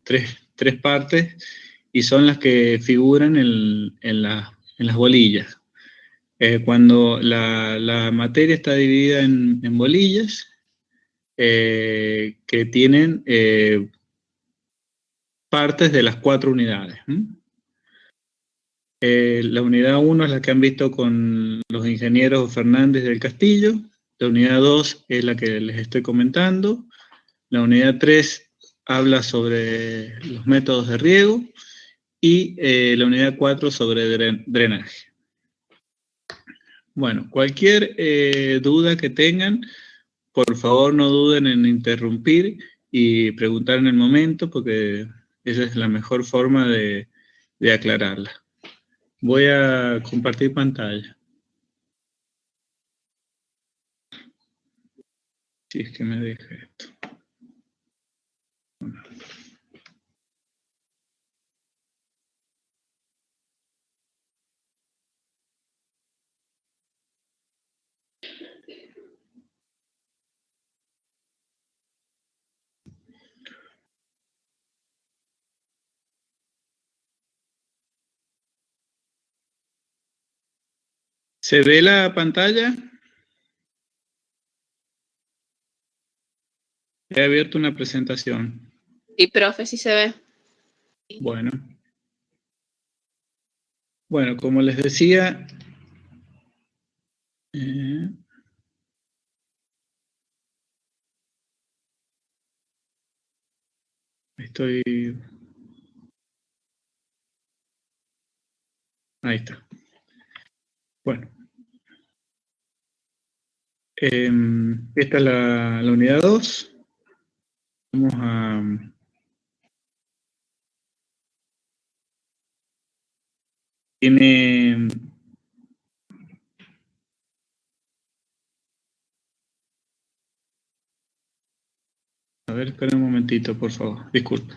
tres partes y son las que figuran en las bolillas. Cuando la materia está dividida en bolillas que tienen partes de las 4 unidades. La unidad 1 es la que han visto con los ingenieros Fernández del Castillo, la unidad 2 es la que les estoy comentando, la unidad 3 habla sobre los métodos de riego y la unidad 4 sobre drenaje. Bueno, cualquier duda que tengan, por favor no duden en interrumpir y preguntar en el momento, porque esa es la mejor forma de aclararla. Voy a compartir pantalla. Si es que me deja esto. ¿Se ve la pantalla? He abierto una presentación. Sí, profe, sí se ve. Bueno. Bueno, como les decía, ahí está. Bueno. Esta es la unidad 2. Vamos a... Tiene... A ver, espera un momentito, por favor. Disculpe.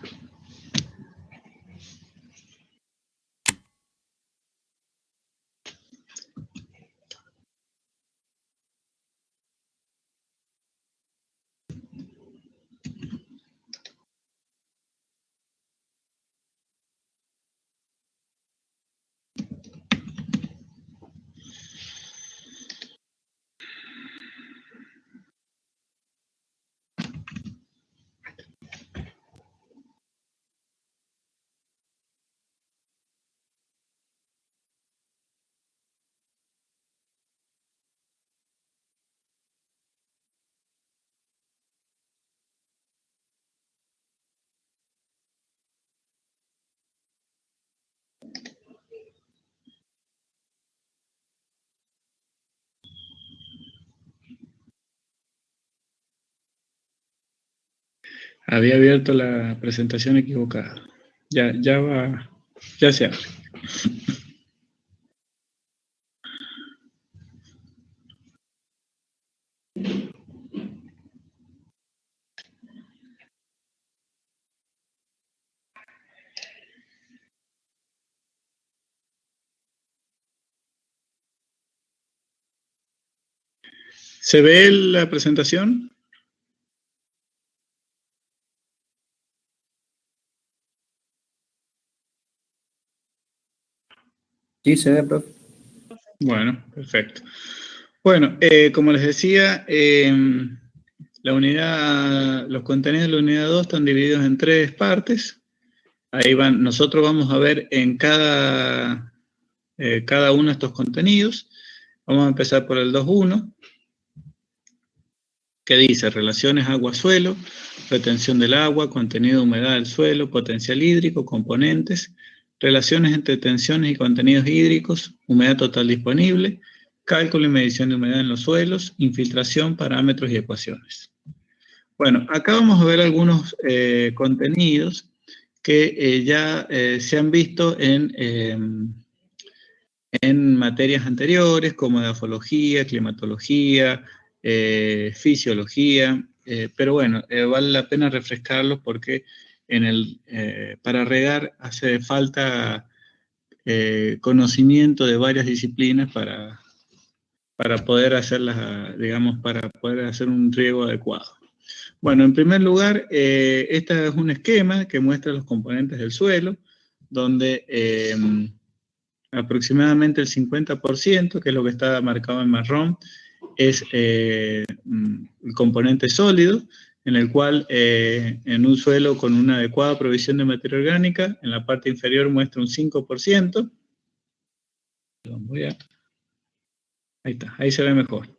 Había abierto la presentación equivocada. Ya va, ya se abre. ¿Se ve la presentación? Sí, se ve, profe. Bueno, perfecto. Bueno, como les decía, los contenidos de la unidad 2 están divididos en 3 partes. Ahí van, nosotros vamos a ver en cada uno de estos contenidos. Vamos a empezar por el 2.1, que dice relaciones agua-suelo, retención del agua, contenido de humedad del suelo, potencial hídrico, componentes, relaciones entre tensiones y contenidos hídricos, humedad total disponible, cálculo y medición de humedad en los suelos, infiltración, parámetros y ecuaciones. Bueno, acá vamos a ver algunos contenidos que ya se han visto en materias anteriores, como edafología, climatología, fisiología, pero bueno, vale la pena refrescarlos porque para regar hace falta conocimiento de varias disciplinas para poder hacerlas, digamos, para poder hacer un riego adecuado. Bueno, en primer lugar, este es un esquema que muestra los componentes del suelo, donde aproximadamente el 50%, que es lo que está marcado en marrón, es el componente sólido, en el cual en un suelo con una adecuada provisión de materia orgánica, en la parte inferior muestra un 5%. Ahí está, ahí se ve mejor.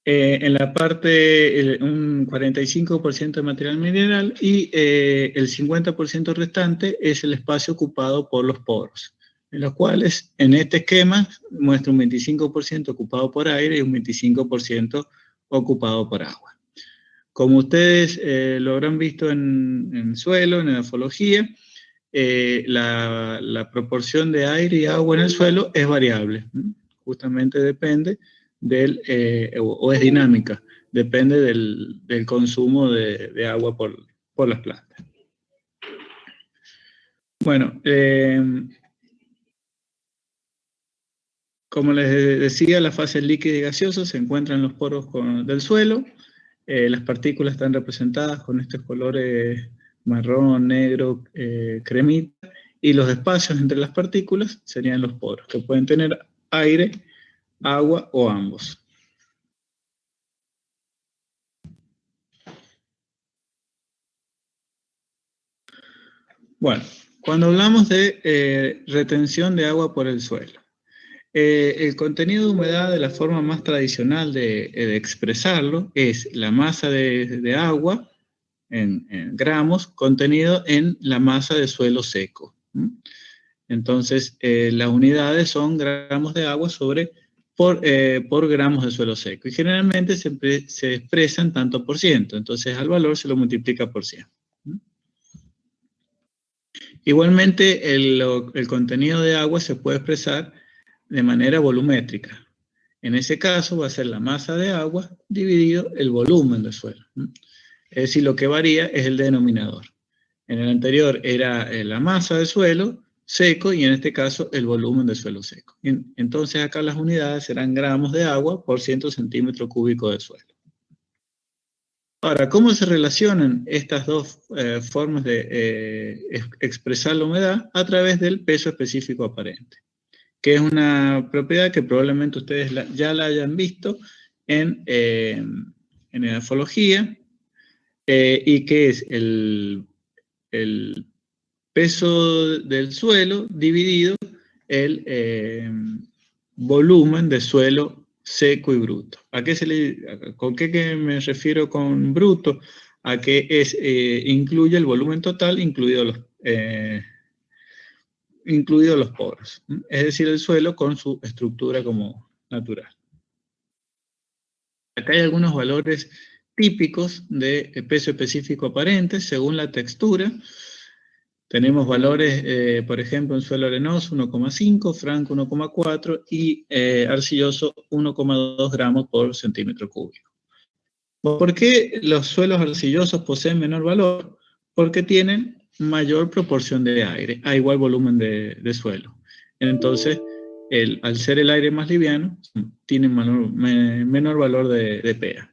En la parte, un 45% de material mineral y el 50% restante es el espacio ocupado por los poros, en los cuales en este esquema muestra un 25% ocupado por aire y un 25% ocupado por agua. Como ustedes lo habrán visto en suelo, en edafología, la proporción de aire y agua en el suelo es variable, justamente depende o es dinámica, depende del consumo de agua por las plantas. Bueno, como les decía, la fase líquida y gaseosa se encuentra en los poros del suelo. Las partículas están representadas con estos colores marrón, negro, cremita, y los espacios entre las partículas serían los poros, que pueden tener aire, agua o ambos. Bueno, cuando hablamos de retención de agua por el suelo, el contenido de humedad de la forma más tradicional de expresarlo es la masa de agua en gramos contenido en la masa de suelo seco. Entonces, las unidades son gramos de agua por gramos de suelo seco. Y generalmente se expresan tanto por ciento. Entonces, al valor se lo multiplica por 100. Igualmente, el contenido de agua se puede expresar de manera volumétrica. En ese caso va a ser la masa de agua dividido el volumen del suelo. Es decir, lo que varía es el denominador. En el anterior era la masa de suelo seco y en este caso el volumen de suelo seco. Entonces acá las unidades serán gramos de agua por 100 centímetros cúbicos de suelo. Ahora, ¿cómo se relacionan estas dos formas de expresar la humedad? A través del peso específico aparente, que es una propiedad que probablemente ustedes ya la hayan visto en edafología, y que es el peso del suelo dividido el volumen de suelo seco y bruto. ¿Con qué me refiero con bruto? A que incluye el volumen total, incluidos los poros. Es decir, el suelo con su estructura como natural. Acá hay algunos valores típicos de peso específico aparente según la textura. Tenemos valores, por ejemplo, en suelo arenoso 1,5, franco 1,4 y arcilloso 1,2 gramos por centímetro cúbico. ¿Por qué los suelos arcillosos poseen menor valor? Porque tienen mayor proporción de aire a igual volumen de suelo. Entonces, al ser el aire más liviano, tienen menor valor de pH.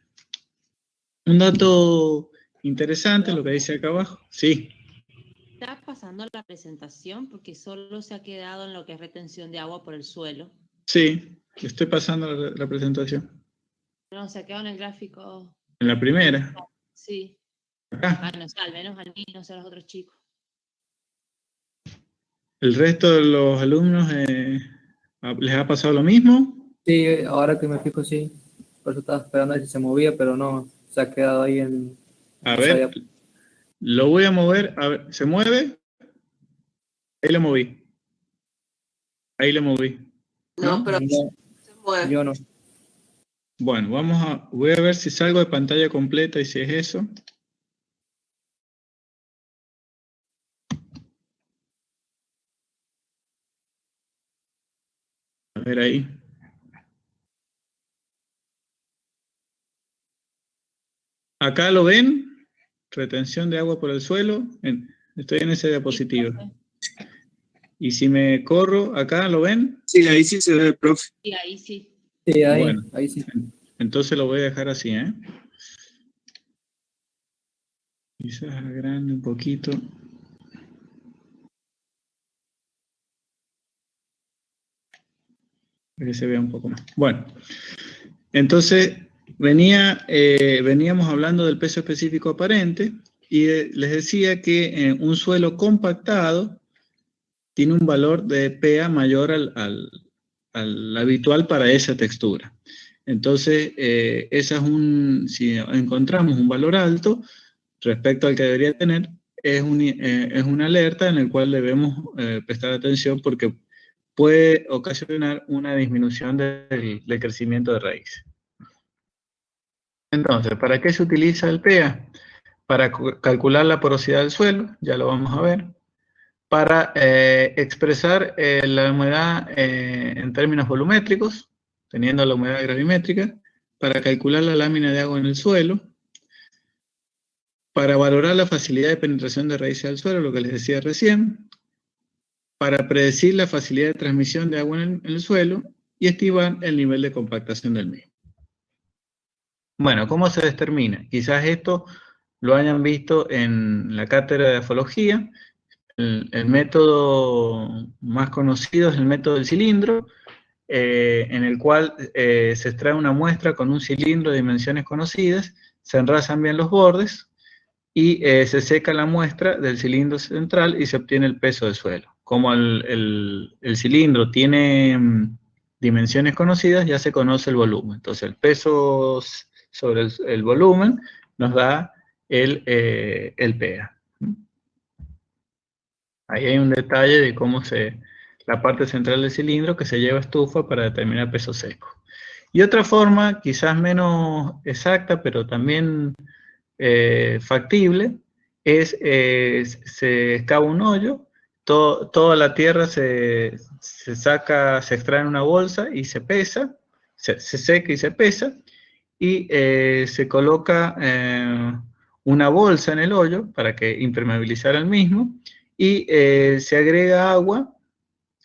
Un dato interesante, lo que dice acá abajo. Sí. ¿Estás pasando la presentación? Porque solo se ha quedado en lo que es retención de agua por el suelo. Sí, estoy pasando la presentación. No, se ha quedado en el gráfico. En la primera. Sí. Acá. Bueno, al menos a mí, no sé a los otros chicos. ¿El resto de los alumnos les ha pasado lo mismo? Sí, ahora que me fijo, sí. Por eso estaba esperando a ver si se movía, pero no, se ha quedado ahí en... A ver, lo voy a mover. A ver, ¿se mueve? Ahí lo moví. Ahí lo moví. No, pero No, se mueve. yo no. Bueno, voy a ver si salgo de pantalla completa y si es eso. A ver ahí. Acá lo ven, retención de agua por el suelo. Estoy en esa diapositiva. Y si me corro, acá lo ven. Sí, ahí sí se ve, profe. Sí, ahí sí. Sí, ahí, Bueno, ahí sí. entonces lo voy a dejar así, ¿eh? Quizás agrande un poquito. Para que se vea un poco más. Bueno, entonces veníamos hablando del peso específico aparente y les decía que un suelo compactado tiene un valor de PA mayor al habitual para esa textura. Entonces, si encontramos un valor alto respecto al que debería tener, es una alerta en la cual debemos prestar atención porque puede ocasionar una disminución del crecimiento de raíz. Entonces, ¿para qué se utiliza el PA? Para calcular la porosidad del suelo, ya lo vamos a ver. Para expresar la humedad en términos volumétricos, teniendo la humedad gravimétrica, para calcular la lámina de agua en el suelo, para valorar la facilidad de penetración de raíces al suelo, lo que les decía recién, para predecir la facilidad de transmisión de agua en el suelo y estimar el nivel de compactación del mismo. Bueno, ¿cómo se determina? Quizás esto lo hayan visto en la cátedra de afología. El método más conocido es el método del cilindro, en el cual se extrae una muestra con un cilindro de dimensiones conocidas, se enrasan bien los bordes y se seca la muestra del cilindro central y se obtiene el peso del suelo. Como el cilindro tiene dimensiones conocidas, ya se conoce el volumen. Entonces el peso sobre el volumen nos da el PA. Ahí hay un detalle de cómo la parte central del cilindro que se lleva a estufa para determinar peso seco. Y otra forma, quizás menos exacta, pero también factible, es se excava un hoyo, toda la tierra se extrae en una bolsa y se pesa, se seca y se pesa, y se coloca una bolsa en el hoyo para que impermeabilizar el mismo, y se agrega agua,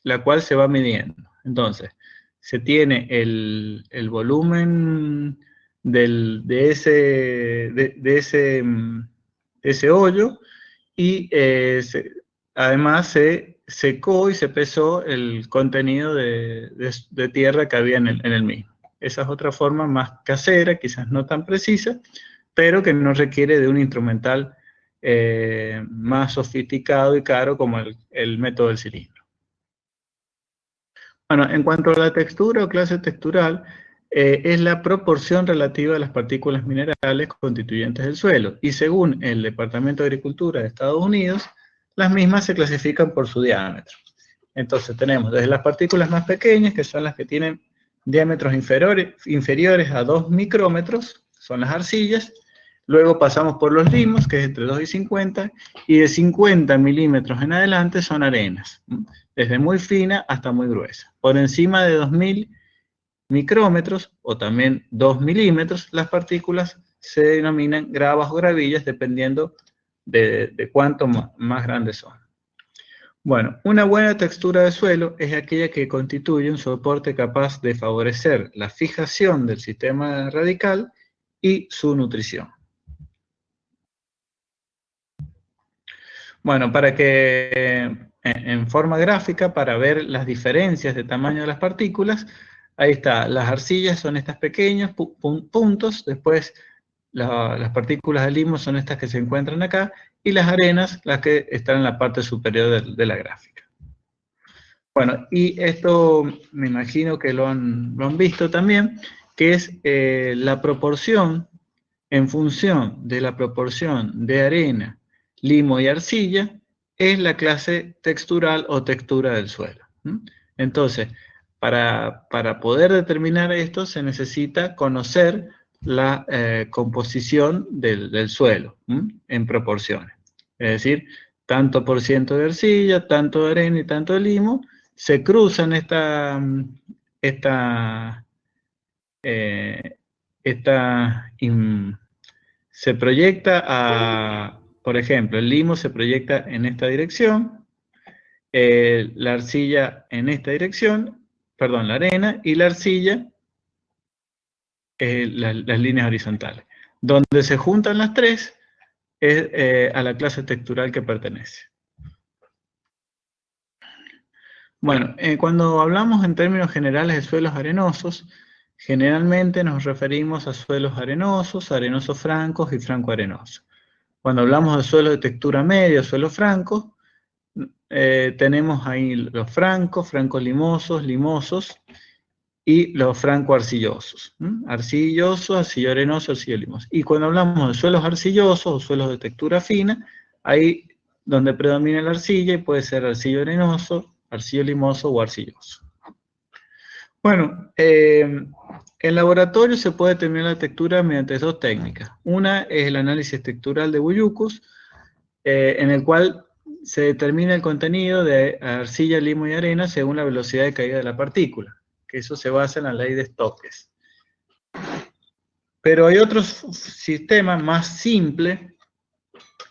la cual se va midiendo. Entonces, se tiene el volumen de ese hoyo y además se secó y se pesó el contenido de tierra que había en el mismo. Esa es otra forma más casera, quizás no tan precisa, pero que no requiere de un instrumental más sofisticado y caro como el método del cilindro. Bueno, en cuanto a la textura o clase textural, es la proporción relativa de las partículas minerales constituyentes del suelo, y según el Departamento de Agricultura de Estados Unidos, las mismas se clasifican por su diámetro. Entonces tenemos desde las partículas más pequeñas, que son las que tienen diámetros inferiores a 2 micrómetros, son las arcillas. Luego pasamos por los limos, que es entre 2 y 50, y de 50 milímetros en adelante son arenas, desde muy fina hasta muy gruesa. Por encima de 2000 micrómetros, o también 2 milímetros, las partículas se denominan gravas o gravillas, dependiendo de cuánto más grandes son. Bueno, una buena textura de suelo es aquella que constituye un soporte capaz de favorecer la fijación del sistema radical y su nutrición. Bueno, para que en forma gráfica, para ver las diferencias de tamaño de las partículas, ahí está, las arcillas son estas pequeñas puntos, después las partículas de limo son estas que se encuentran acá, y las arenas las que están en la parte superior de la gráfica. Bueno, y esto me imagino que lo han visto también, que es la proporción, en función de la proporción de arena, limo y arcilla, es la clase textural o textura del suelo. Entonces, para poder determinar esto se necesita conocer la composición del suelo en proporciones. Es decir, tanto por ciento de arcilla, tanto de arena y tanto de limo, se cruzan se proyecta por ejemplo, el limo se proyecta en esta dirección, la arcilla en esta dirección, perdón, la arena, y la arcilla, las líneas horizontales. Donde se juntan las tres, es a la clase textural que pertenece. Bueno, cuando hablamos en términos generales de suelos arenosos, generalmente nos referimos a suelos arenosos, arenosos francos y franco-arenosos. Cuando hablamos de suelos de textura media, suelos francos, tenemos ahí los francos, franco-limosos, limosos y los franco-arcillosos. Arcilloso, arcillo arenoso, arcillo limoso. Y cuando hablamos de suelos arcillosos o suelos de textura fina, ahí donde predomina la arcilla y puede ser arcillo arenoso, arcillo limoso o arcilloso. Bueno, en laboratorio se puede determinar la textura mediante dos técnicas. Una es el análisis textural de Buyucos, en el cual se determina el contenido de arcilla, limo y arena según la velocidad de caída de la partícula, que eso se basa en la ley de Stokes. Pero hay otro sistema más simple,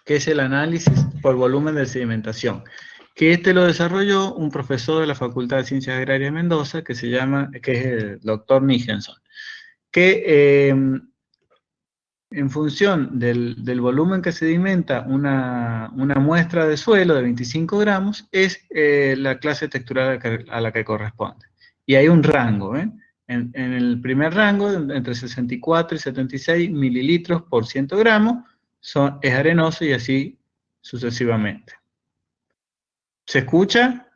que es el análisis por volumen de sedimentación, que lo desarrolló un profesor de la Facultad de Ciencias Agrarias de Mendoza, que es el doctor Nichenson, que en función del volumen que sedimenta una muestra de suelo de 25 gramos, es la clase textural a la que corresponde. Y hay un rango, en el primer rango, entre 64 y 76 mililitros por 100 gramos, es arenoso y así sucesivamente. ¿Se escucha?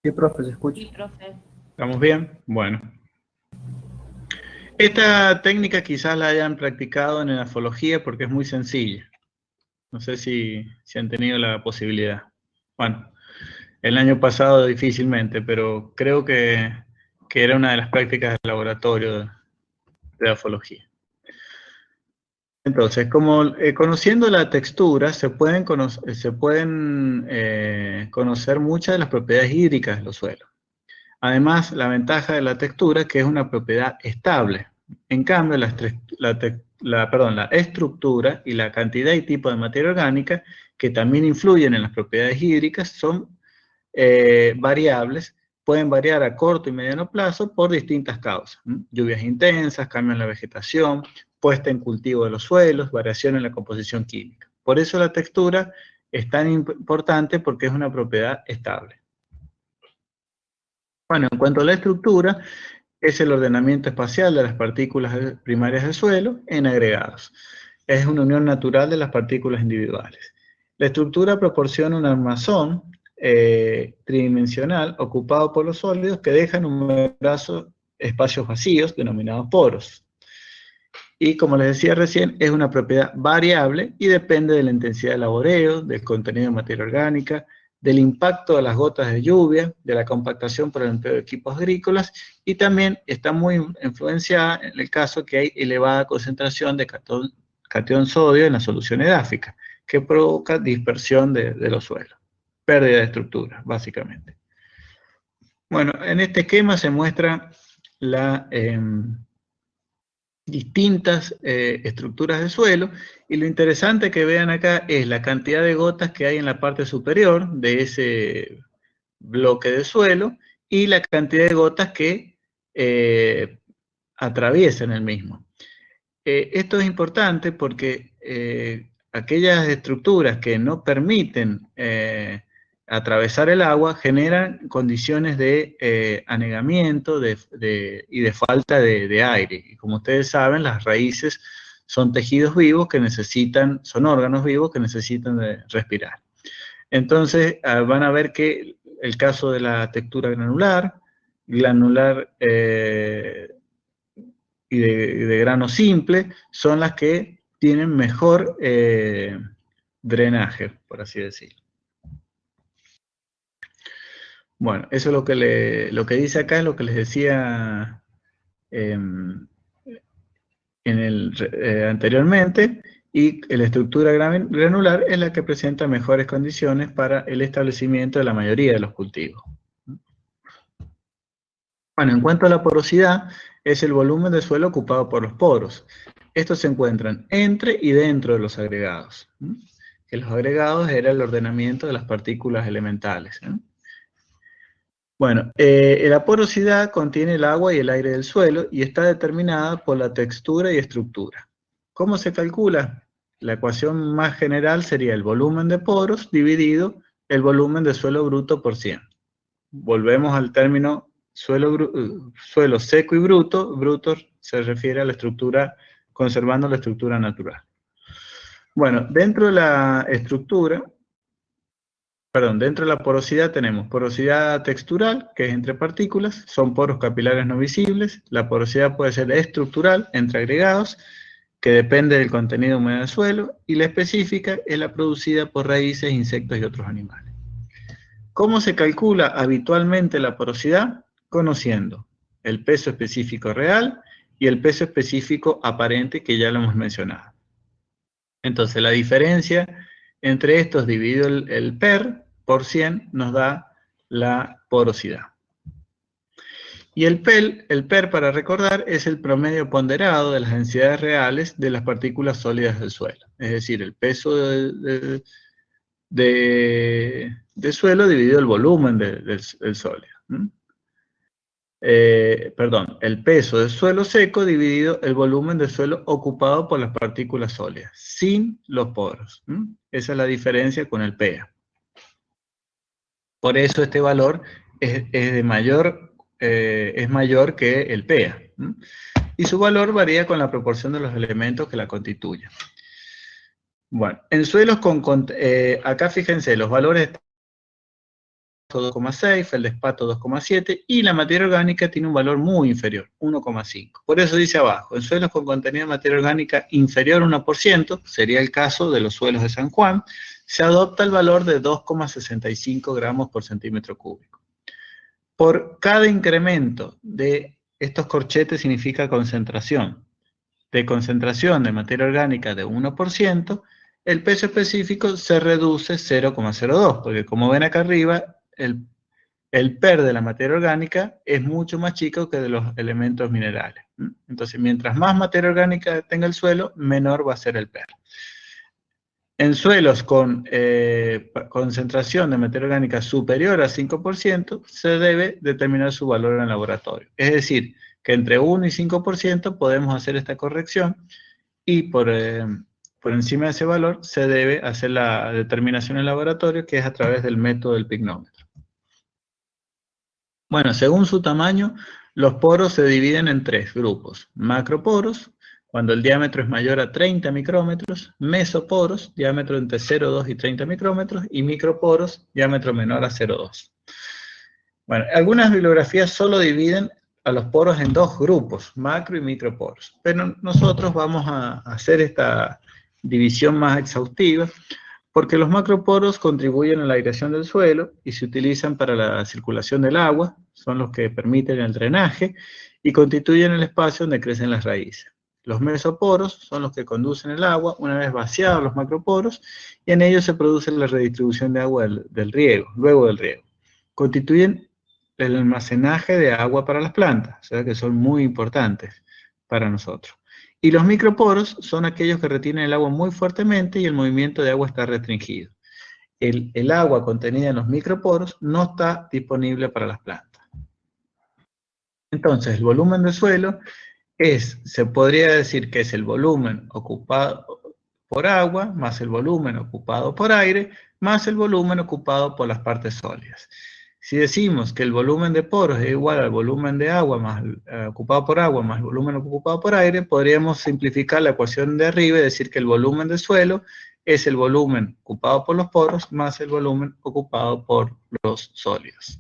Sí, profe, se escucha. Sí, profe. ¿Estamos bien? Bueno. Esta técnica quizás la hayan practicado en edafología porque es muy sencilla. No sé si han tenido la posibilidad. Bueno, el año pasado difícilmente, pero creo que era una de las prácticas del laboratorio de edafología. Entonces, conociendo la textura, se pueden conocer muchas de las propiedades hídricas de los suelos. Además, la ventaja de la textura es que es una propiedad estable. En cambio, la estructura y la cantidad y tipo de materia orgánica, que también influyen en las propiedades hídricas, son variables, pueden variar a corto y mediano plazo por distintas causas. Lluvias intensas, cambio en la vegetación, puesta en cultivo de los suelos, variación en la composición química. Por eso la textura es tan importante porque es una propiedad estable. Bueno, en cuanto a la estructura, es el ordenamiento espacial de las partículas primarias del suelo en agregados. Es una unión natural de las partículas individuales. La estructura proporciona un armazón tridimensional ocupado por los sólidos que dejan numerosos espacios vacíos denominados poros. Y como les decía recién, es una propiedad variable y depende de la intensidad del laboreo, del contenido de materia orgánica, del impacto de las gotas de lluvia, de la compactación por el empleo de equipos agrícolas, y también está muy influenciada en el caso que hay elevada concentración de catión sodio en la solución edáfica, que provoca dispersión de los suelos, pérdida de estructura, básicamente. Bueno, en este esquema se muestra las distintas estructuras de suelo, y lo interesante que vean acá es la cantidad de gotas que hay en la parte superior de ese bloque de suelo y la cantidad de gotas que atraviesan el mismo. Esto es importante porque aquellas estructuras que no permiten atravesar el agua generan condiciones de anegamiento y de falta de aire. Y como ustedes saben, las raíces son tejidos vivos son órganos vivos que necesitan de respirar. Entonces, van a ver que el caso de la textura granular y de grano simple son las que tienen mejor drenaje, por así decirlo. Bueno, eso es lo que dice acá, es lo que les decía anteriormente, y la estructura granular es la que presenta mejores condiciones para el establecimiento de la mayoría de los cultivos. Bueno, en cuanto a la porosidad, es el volumen de suelo ocupado por los poros. Estos se encuentran entre y dentro de los agregados. Que los agregados era el ordenamiento de las partículas elementales. Bueno, la porosidad contiene el agua y el aire del suelo y está determinada por la textura y estructura. ¿Cómo se calcula? La ecuación más general sería el volumen de poros dividido el volumen de suelo bruto por 100. Volvemos al término suelo seco y bruto. Bruto se refiere a la estructura, conservando la estructura natural. Bueno, dentro de la estructura, dentro de la porosidad tenemos porosidad textural, que es entre partículas, son poros capilares no visibles. La porosidad puede ser estructural, entre agregados, que depende del contenido de humedad del suelo, y la específica es la producida por raíces, insectos y otros animales. ¿Cómo se calcula habitualmente la porosidad? Conociendo el peso específico real y el peso específico aparente, que ya lo hemos mencionado. Entonces, la diferencia entre estos dividido el PER por 100 nos da la porosidad. Y el PER, para recordar, es el promedio ponderado de las densidades reales de las partículas sólidas del suelo. Es decir, el peso de suelo dividido el volumen del sólido. El peso del suelo seco dividido el volumen del suelo ocupado por las partículas sólidas, sin los poros. Esa es la diferencia con el PEA. Por eso este valor es mayor que el PEA. Y su valor varía con la proporción de los elementos que la constituyen. Bueno, en suelos acá fíjense, los valores 2,6, feldespato 2,7 y la materia orgánica tiene un valor muy inferior, 1,5. Por eso dice abajo, en suelos con contenido de materia orgánica inferior a 1%, sería el caso de los suelos de San Juan, se adopta el valor de 2,65 gramos por centímetro cúbico. Por cada incremento de estos corchetes significa concentración. De concentración de materia orgánica de 1%, el peso específico se reduce 0,02, porque como ven acá arriba, el PER de la materia orgánica es mucho más chico que de los elementos minerales. Entonces, mientras más materia orgánica tenga el suelo, menor va a ser el PER. En suelos con concentración de materia orgánica superior a 5%, se debe determinar su valor en el laboratorio. Es decir, que entre 1 y 5% podemos hacer esta corrección y por encima de ese valor se debe hacer la determinación en el laboratorio, que es a través del método del pignómetro. Bueno, según su tamaño, los poros se dividen en 3 grupos. Macroporos, cuando el diámetro es mayor a 30 micrómetros, mesoporos, diámetro entre 0,2 y 30 micrómetros, y microporos, diámetro menor a 0,2. Bueno, algunas bibliografías solo dividen a los poros en 2 grupos, macro y microporos, pero nosotros vamos a hacer esta división más exhaustiva, porque los macroporos contribuyen a la aireación del suelo y se utilizan para la circulación del agua, son los que permiten el drenaje y constituyen el espacio donde crecen las raíces. Los mesoporos son los que conducen el agua una vez vaciados los macroporos y en ellos se produce la redistribución de agua del riego, luego del riego. Constituyen el almacenaje de agua para las plantas, o sea que son muy importantes para nosotros. Y los microporos son aquellos que retienen el agua muy fuertemente y el movimiento de agua está restringido. El agua contenida en los microporos no está disponible para las plantas. Entonces, el volumen del suelo se podría decir que es el volumen ocupado por agua, más el volumen ocupado por aire, más el volumen ocupado por las partes sólidas. Si decimos que el volumen de poros es igual al volumen de agua más ocupado por agua más el volumen ocupado por aire, podríamos simplificar la ecuación de arriba y decir que el volumen del suelo es el volumen ocupado por los poros más el volumen ocupado por los sólidos.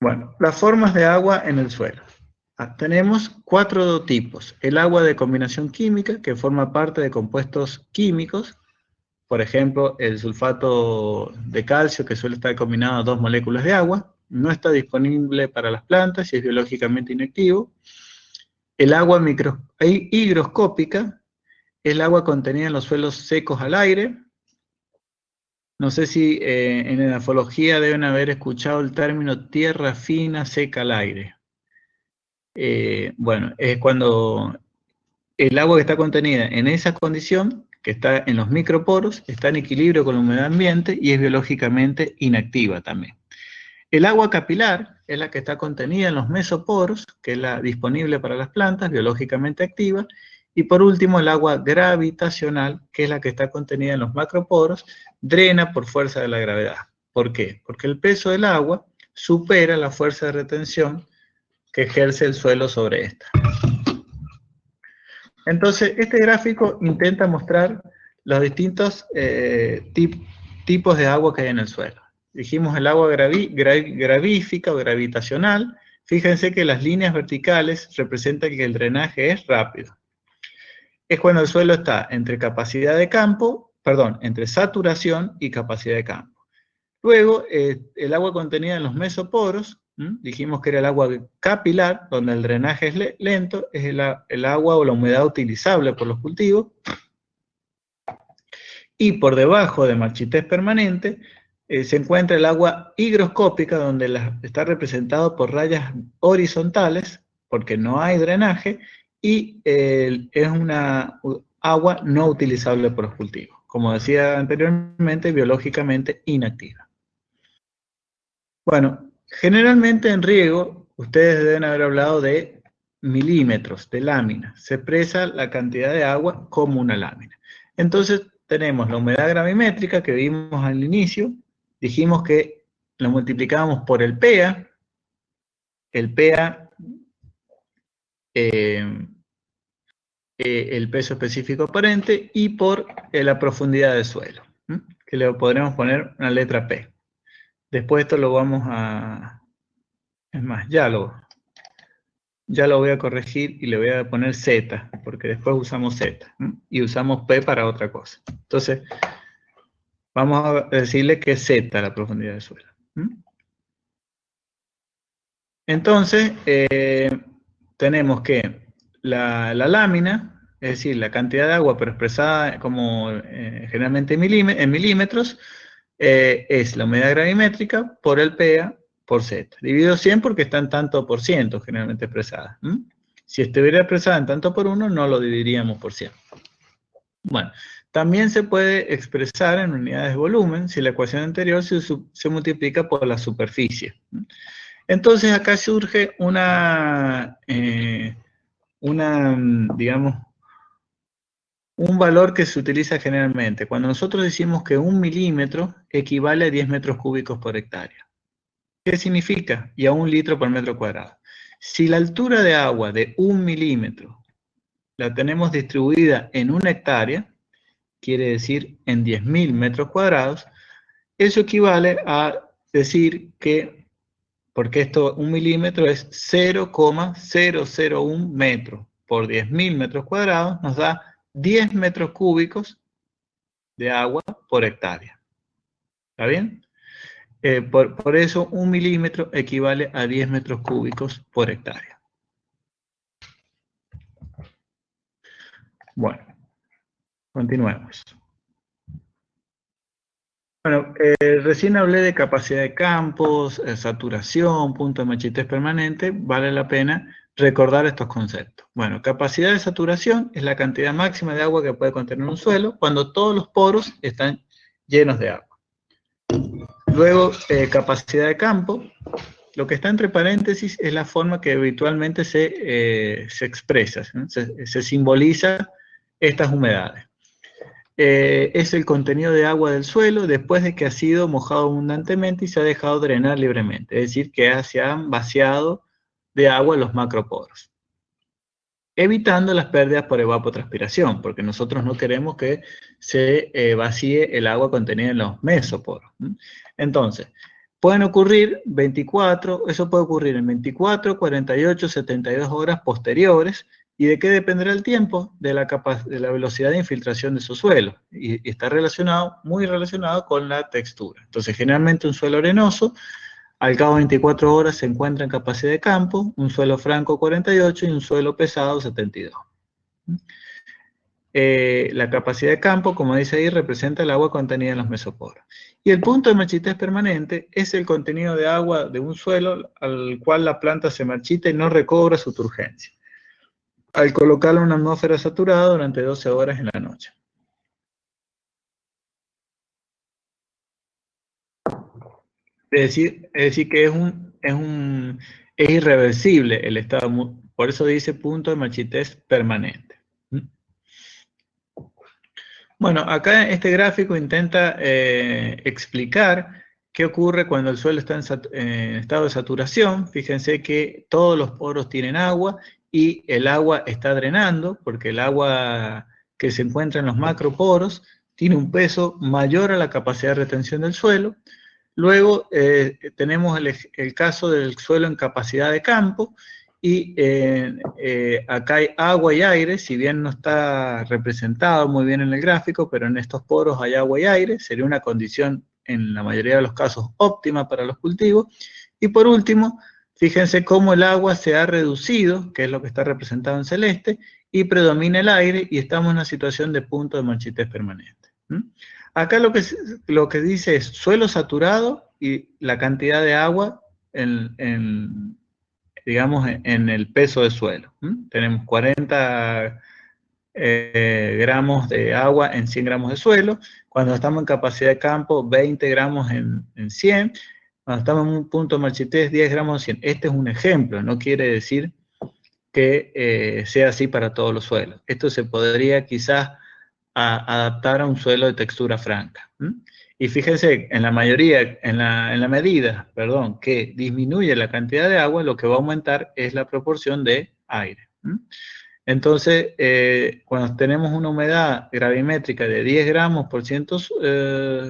Bueno, las formas de agua en el suelo. Tenemos 4 tipos. El agua de combinación química, que forma parte de compuestos químicos, por ejemplo, el sulfato de calcio, que suele estar combinado a 2 moléculas de agua, no está disponible para las plantas y es biológicamente inactivo. El agua higroscópica es el agua contenida en los suelos secos al aire. No sé si en edafología deben haber escuchado el término tierra fina seca al aire. Bueno, es cuando el agua que está contenida en esa condición, que está en los microporos, está en equilibrio con la humedad ambiente y es biológicamente inactiva también. El agua capilar es la que está contenida en los mesoporos, que es la disponible para las plantas, biológicamente activa. Y por último, el agua gravitacional, que es la que está contenida en los macroporos, drena por fuerza de la gravedad. ¿Por qué? Porque el peso del agua supera la fuerza de retención que ejerce el suelo sobre esta. Entonces, este gráfico intenta mostrar los distintos tipos de agua que hay en el suelo. Dijimos el agua gravífica o gravitacional. Fíjense que las líneas verticales representan que el drenaje es rápido. Es cuando el suelo está entre capacidad de campo, perdón, entre saturación y capacidad de campo. Luego, el agua contenida en los mesoporos, dijimos que era el agua capilar, donde el drenaje es lento, es el agua o la humedad utilizable por los cultivos. Y por debajo de marchitez permanente, se encuentra el agua higroscópica, donde está representado por rayas horizontales, porque no hay drenaje, y es una agua no utilizable por los cultivos. Como decía anteriormente, biológicamente inactiva. Bueno, generalmente en riego, ustedes deben haber hablado de milímetros, de lámina. Se expresa la cantidad de agua como una lámina. Entonces, tenemos la humedad gravimétrica que vimos al inicio. Dijimos que lo multiplicábamos por el PA. El PA, el peso específico aparente, y por la profundidad del suelo, que le podremos poner una letra P. Después esto lo vamos a... Es más, ya lo voy a corregir y le voy a poner Z, porque después usamos Z, y usamos P para otra cosa. Entonces, vamos a decirle que es Z la profundidad del suelo. Entonces, tenemos que la lámina, es decir, la cantidad de agua, pero expresada como generalmente en milímetros, es la humedad gravimétrica por el PA por Z. Dividido 100 porque está en tanto por ciento generalmente expresada. Si estuviera expresada en tanto por 1, no lo dividiríamos por 100. Bueno, también se puede expresar en unidades de volumen si la ecuación anterior se multiplica por la superficie. Entonces acá surge digamos, un valor que se utiliza generalmente. Cuando nosotros decimos que 1 milímetro equivale a 10 metros cúbicos por hectárea. ¿Qué significa? Y a 1 litro por metro cuadrado. Si la altura de agua de 1 milímetro la tenemos distribuida en 1 hectárea, quiere decir en 10.000 metros cuadrados, eso equivale a decir que, porque esto 1 milímetro es 0,001 metros por 10.000 metros cuadrados, nos da 10 metros cúbicos de agua por hectárea. ¿Está bien? Por eso 1 milímetro equivale a 10 metros cúbicos por hectárea. Bueno, continuemos. Bueno, recién hablé de capacidad de campos, saturación, punto de marchitez permanente. Vale la pena recordar estos conceptos. Bueno, capacidad de saturación es la cantidad máxima de agua que puede contener un suelo cuando todos los poros están llenos de agua. Luego, capacidad de campo. Lo que está entre paréntesis es la forma que habitualmente se expresa, ¿no? Se simboliza estas humedades. Es el contenido de agua del suelo después de que ha sido mojado abundantemente y se ha dejado drenar libremente. Es decir, que se han vaciado de agua los macroporos. Evitando las pérdidas por evapotranspiración, porque nosotros no queremos que se vacíe el agua contenida en los mesoporos. Entonces, pueden ocurrir eso puede ocurrir en 24, 48, 72 horas posteriores. ¿Y de qué dependerá el tiempo? De la velocidad de infiltración de su suelo. Y está muy relacionado con la textura. Entonces, generalmente un suelo arenoso, al cabo de 24 horas se encuentra en capacidad de campo, un suelo franco 48 y un suelo pesado 72. La capacidad de campo, como dice ahí, representa el agua contenida en los mesoporos. Y el punto de marchitez permanente es el contenido de agua de un suelo al cual la planta se marchita y no recobra su turgencia, al colocarlo en una atmósfera saturada durante 12 horas en la noche. Es decir que es irreversible el estado, por eso dice punto de marchitez permanente. Bueno, acá este gráfico intenta explicar qué ocurre cuando el suelo está en estado de saturación. Fíjense que todos los poros tienen agua y el agua está drenando, porque el agua que se encuentra en los macroporos tiene un peso mayor a la capacidad de retención del suelo. Luego tenemos el caso del suelo en capacidad de campo, y acá hay agua y aire, si bien no está representado muy bien en el gráfico, pero en estos poros hay agua y aire, sería una condición en la mayoría de los casos óptima para los cultivos. Y por último, fíjense cómo el agua se ha reducido, que es lo que está representado en celeste, y predomina el aire, y estamos en una situación de punto de marchitez permanente. Acá lo que dice es suelo saturado y la cantidad de agua digamos, en el peso de suelo. Tenemos 40 gramos de agua en 100 gramos de suelo. Cuando estamos en capacidad de campo, 20 gramos en 100. Cuando estamos en un punto de marchitez, 10 gramos en 100. Este es un ejemplo, no quiere decir que sea así para todos los suelos. Esto se podría quizás adaptar a un suelo de textura franca. Y fíjense, en la medida, que disminuye la cantidad de agua, lo que va a aumentar es la proporción de aire. Entonces, cuando tenemos una humedad gravimétrica de 10 gramos por 100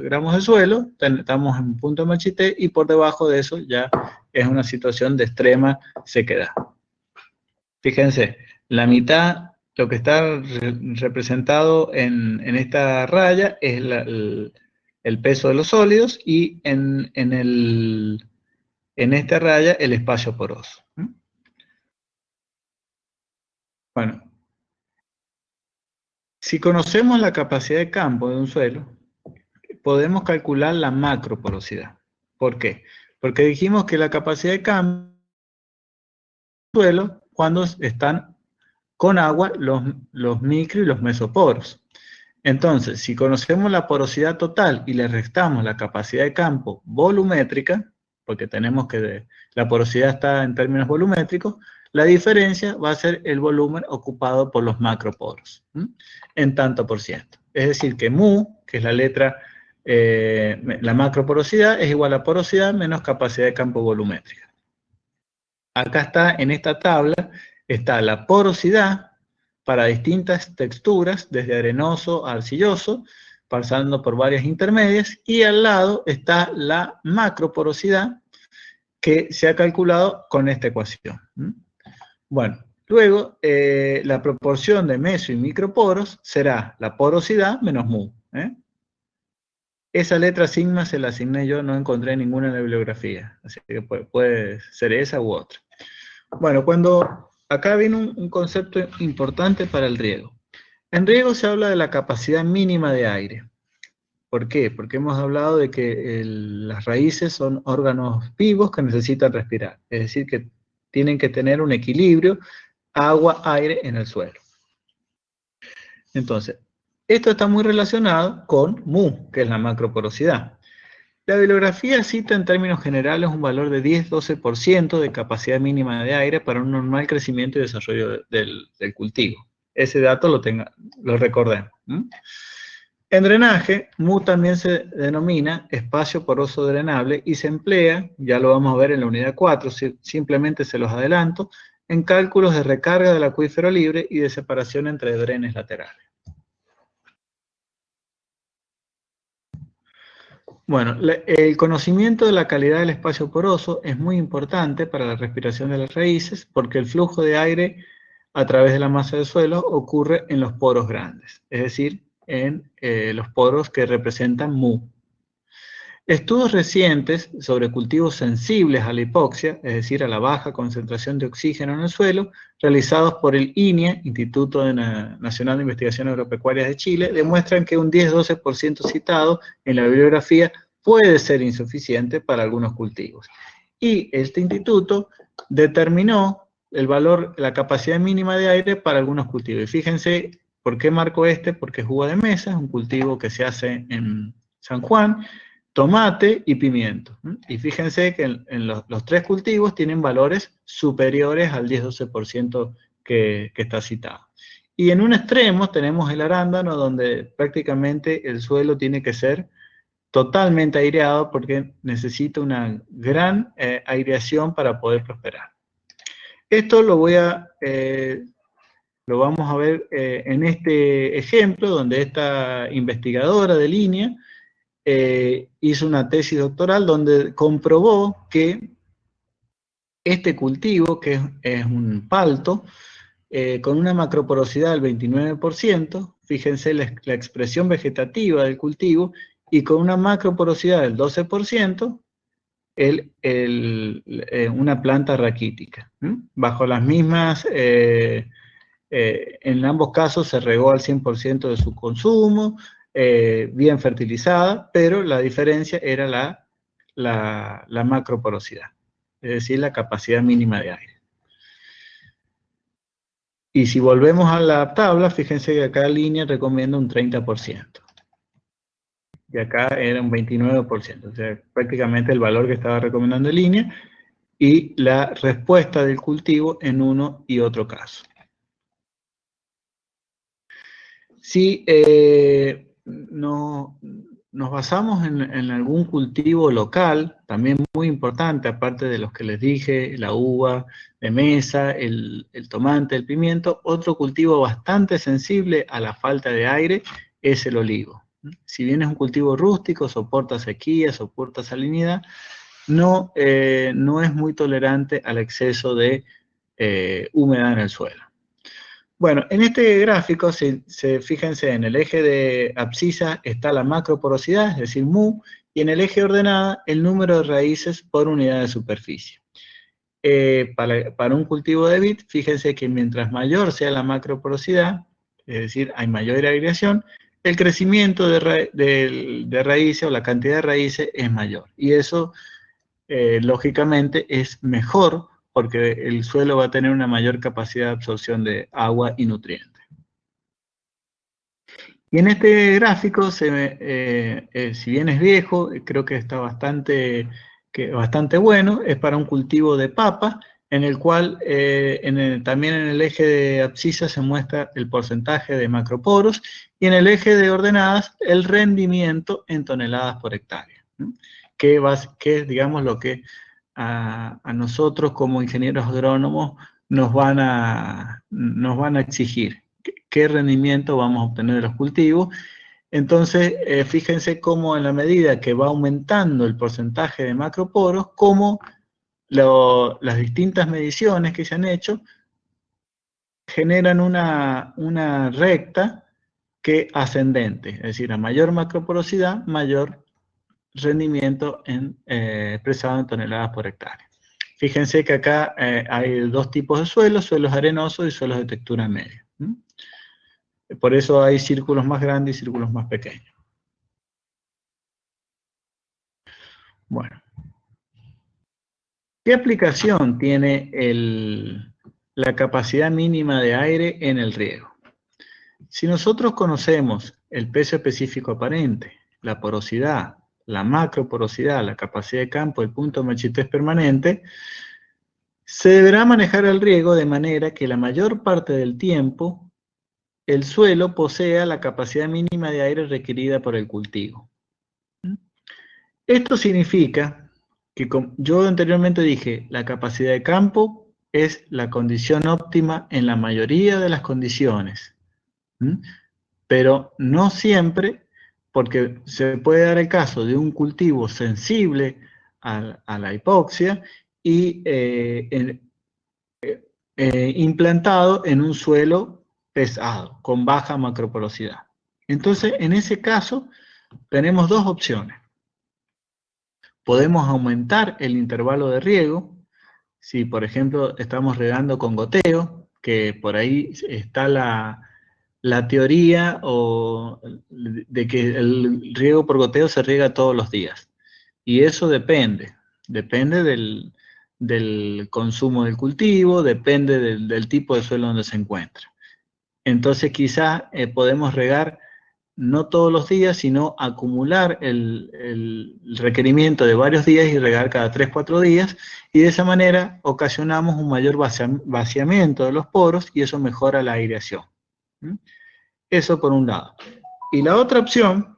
gramos de suelo, estamos en un punto de marchitez, y por debajo de eso ya es una situación de extrema sequedad. Fíjense, la mitad, lo que está representado en esta raya es el peso de los sólidos, y en esta raya el espacio poroso. Bueno, si conocemos la capacidad de campo de un suelo, podemos calcular la macroporosidad. ¿Por qué? Porque dijimos que la capacidad de campo del suelo cuando están con agua los micro y los mesoporos. Entonces, si conocemos la porosidad total y le restamos la capacidad de campo volumétrica, porque tenemos que la porosidad está en términos volumétricos, la diferencia va a ser el volumen ocupado por los macroporos, en tanto por ciento. Es decir, que mu, que es la letra, la macroporosidad, es igual a porosidad menos capacidad de campo volumétrica. Acá está, en esta tabla, está la porosidad para distintas texturas, desde arenoso a arcilloso, pasando por varias intermedias, y al lado está la macroporosidad, que se ha calculado con esta ecuación. Bueno, luego la proporción de meso y microporos será la porosidad menos mu. Esa letra sigma se la asigné yo, no encontré ninguna en la bibliografía, así que puede ser esa u otra. Bueno, acá viene un concepto importante para el riego. En riego se habla de la capacidad mínima de aire. ¿Por qué? Porque hemos hablado de que las raíces son órganos vivos que necesitan respirar. Es decir, que tienen que tener un equilibrio agua-aire en el suelo. Entonces, esto está muy relacionado con mu, que es la macroporosidad. La bibliografía cita en términos generales un valor de 10-12% de capacidad mínima de aire para un normal crecimiento y desarrollo del cultivo. Ese dato lo recordemos. En drenaje, mu también se denomina espacio poroso drenable y se emplea, ya lo vamos a ver en la unidad 4, simplemente se los adelanto, en cálculos de recarga del acuífero libre y de separación entre drenes laterales. Bueno, el conocimiento de la calidad del espacio poroso es muy importante para la respiración de las raíces, porque el flujo de aire a través de la masa del suelo ocurre en los poros grandes, es decir, en los poros que representan mu. Estudios recientes sobre cultivos sensibles a la hipoxia, es decir, a la baja concentración de oxígeno en el suelo, realizados por el INIA, Instituto Nacional de Investigaciones Agropecuarias de Chile, demuestran que un 10-12% citado en la bibliografía puede ser insuficiente para algunos cultivos. Y este instituto determinó el valor, la capacidad mínima de aire para algunos cultivos. Y fíjense, ¿por qué marco este? Porque es uva de mesa, es un cultivo que se hace en San Juan, tomate y pimiento. Y fíjense que en los tres cultivos tienen valores superiores al 10-12% que está citado. Y en un extremo tenemos el arándano, donde prácticamente el suelo tiene que ser totalmente aireado porque necesita una gran aireación para poder prosperar. Esto lo vamos a ver en este ejemplo, donde esta investigadora de línea hizo una tesis doctoral donde comprobó que este cultivo, que es un palto, con una macroporosidad del 29%, fíjense la expresión vegetativa del cultivo, y con una macroporosidad del 12%, una planta raquítica. Bajo las mismas, en ambos casos se regó al 100% de su consumo, bien fertilizada, pero la diferencia era la macroporosidad, es decir, la capacidad mínima de aire. Y si volvemos a la tabla, fíjense que acá línea recomienda un 30%. Y acá era un 29%, o sea, prácticamente el valor que estaba recomendando en línea, y la respuesta del cultivo en uno y otro caso. Si nos basamos en algún cultivo local, también muy importante, aparte de los que les dije, la uva de mesa, el tomate, el pimiento, otro cultivo bastante sensible a la falta de aire es el olivo. Si bien es un cultivo rústico, soporta sequía, soporta salinidad, no es muy tolerante al exceso de humedad en el suelo. Bueno, en este gráfico, fíjense, en el eje de abscisa está la macroporosidad, es decir, mu, y en el eje ordenada el número de raíces por unidad de superficie. Para un cultivo de vid, fíjense que mientras mayor sea la macroporosidad, es decir, hay mayor aireación, el crecimiento de raíces o la cantidad de raíces es mayor. Y eso, lógicamente, es mejor porque el suelo va a tener una mayor capacidad de absorción de agua y nutrientes. Y en este gráfico, si bien es viejo, creo que está bastante bueno, es para un cultivo de papa, en el cual también en el eje de abscisa se muestra el porcentaje de macroporos, y en el eje de ordenadas el rendimiento en toneladas por hectárea, que es, digamos, lo que a nosotros como ingenieros agrónomos nos van a exigir. ¿Qué rendimiento vamos a obtener de los cultivos? Entonces, fíjense cómo en la medida que va aumentando el porcentaje de macroporos, cómo las distintas mediciones que se han hecho generan una recta que ascendente, es decir, a mayor macroporosidad, mayor rendimiento expresado en toneladas por hectárea. Fíjense que acá hay dos tipos de suelos arenosos y suelos de textura media. Por eso hay círculos más grandes y círculos más pequeños. Bueno. ¿Qué aplicación tiene la capacidad mínima de aire en el riego? Si nosotros conocemos el peso específico aparente, la porosidad, la macroporosidad, la capacidad de campo, el punto de marchitez permanente, se deberá manejar el riego de manera que la mayor parte del tiempo el suelo posea la capacidad mínima de aire requerida por el cultivo. Esto significa que, como yo anteriormente dije, la capacidad de campo es la condición óptima en la mayoría de las condiciones, pero no siempre, porque se puede dar el caso de un cultivo sensible a la hipoxia y implantado en un suelo pesado, con baja macroporosidad. Entonces, en ese caso, tenemos dos opciones. Podemos aumentar el intervalo de riego, si por ejemplo estamos regando con goteo, que por ahí está la teoría de que el riego por goteo se riega todos los días. Y eso depende del consumo del cultivo, depende del tipo de suelo donde se encuentra. Entonces quizás podemos regar no todos los días, sino acumular el requerimiento de varios días y regar cada 3-4 días, y de esa manera ocasionamos un mayor vaciamiento de los poros y eso mejora la aireación. Eso por un lado. Y la otra opción,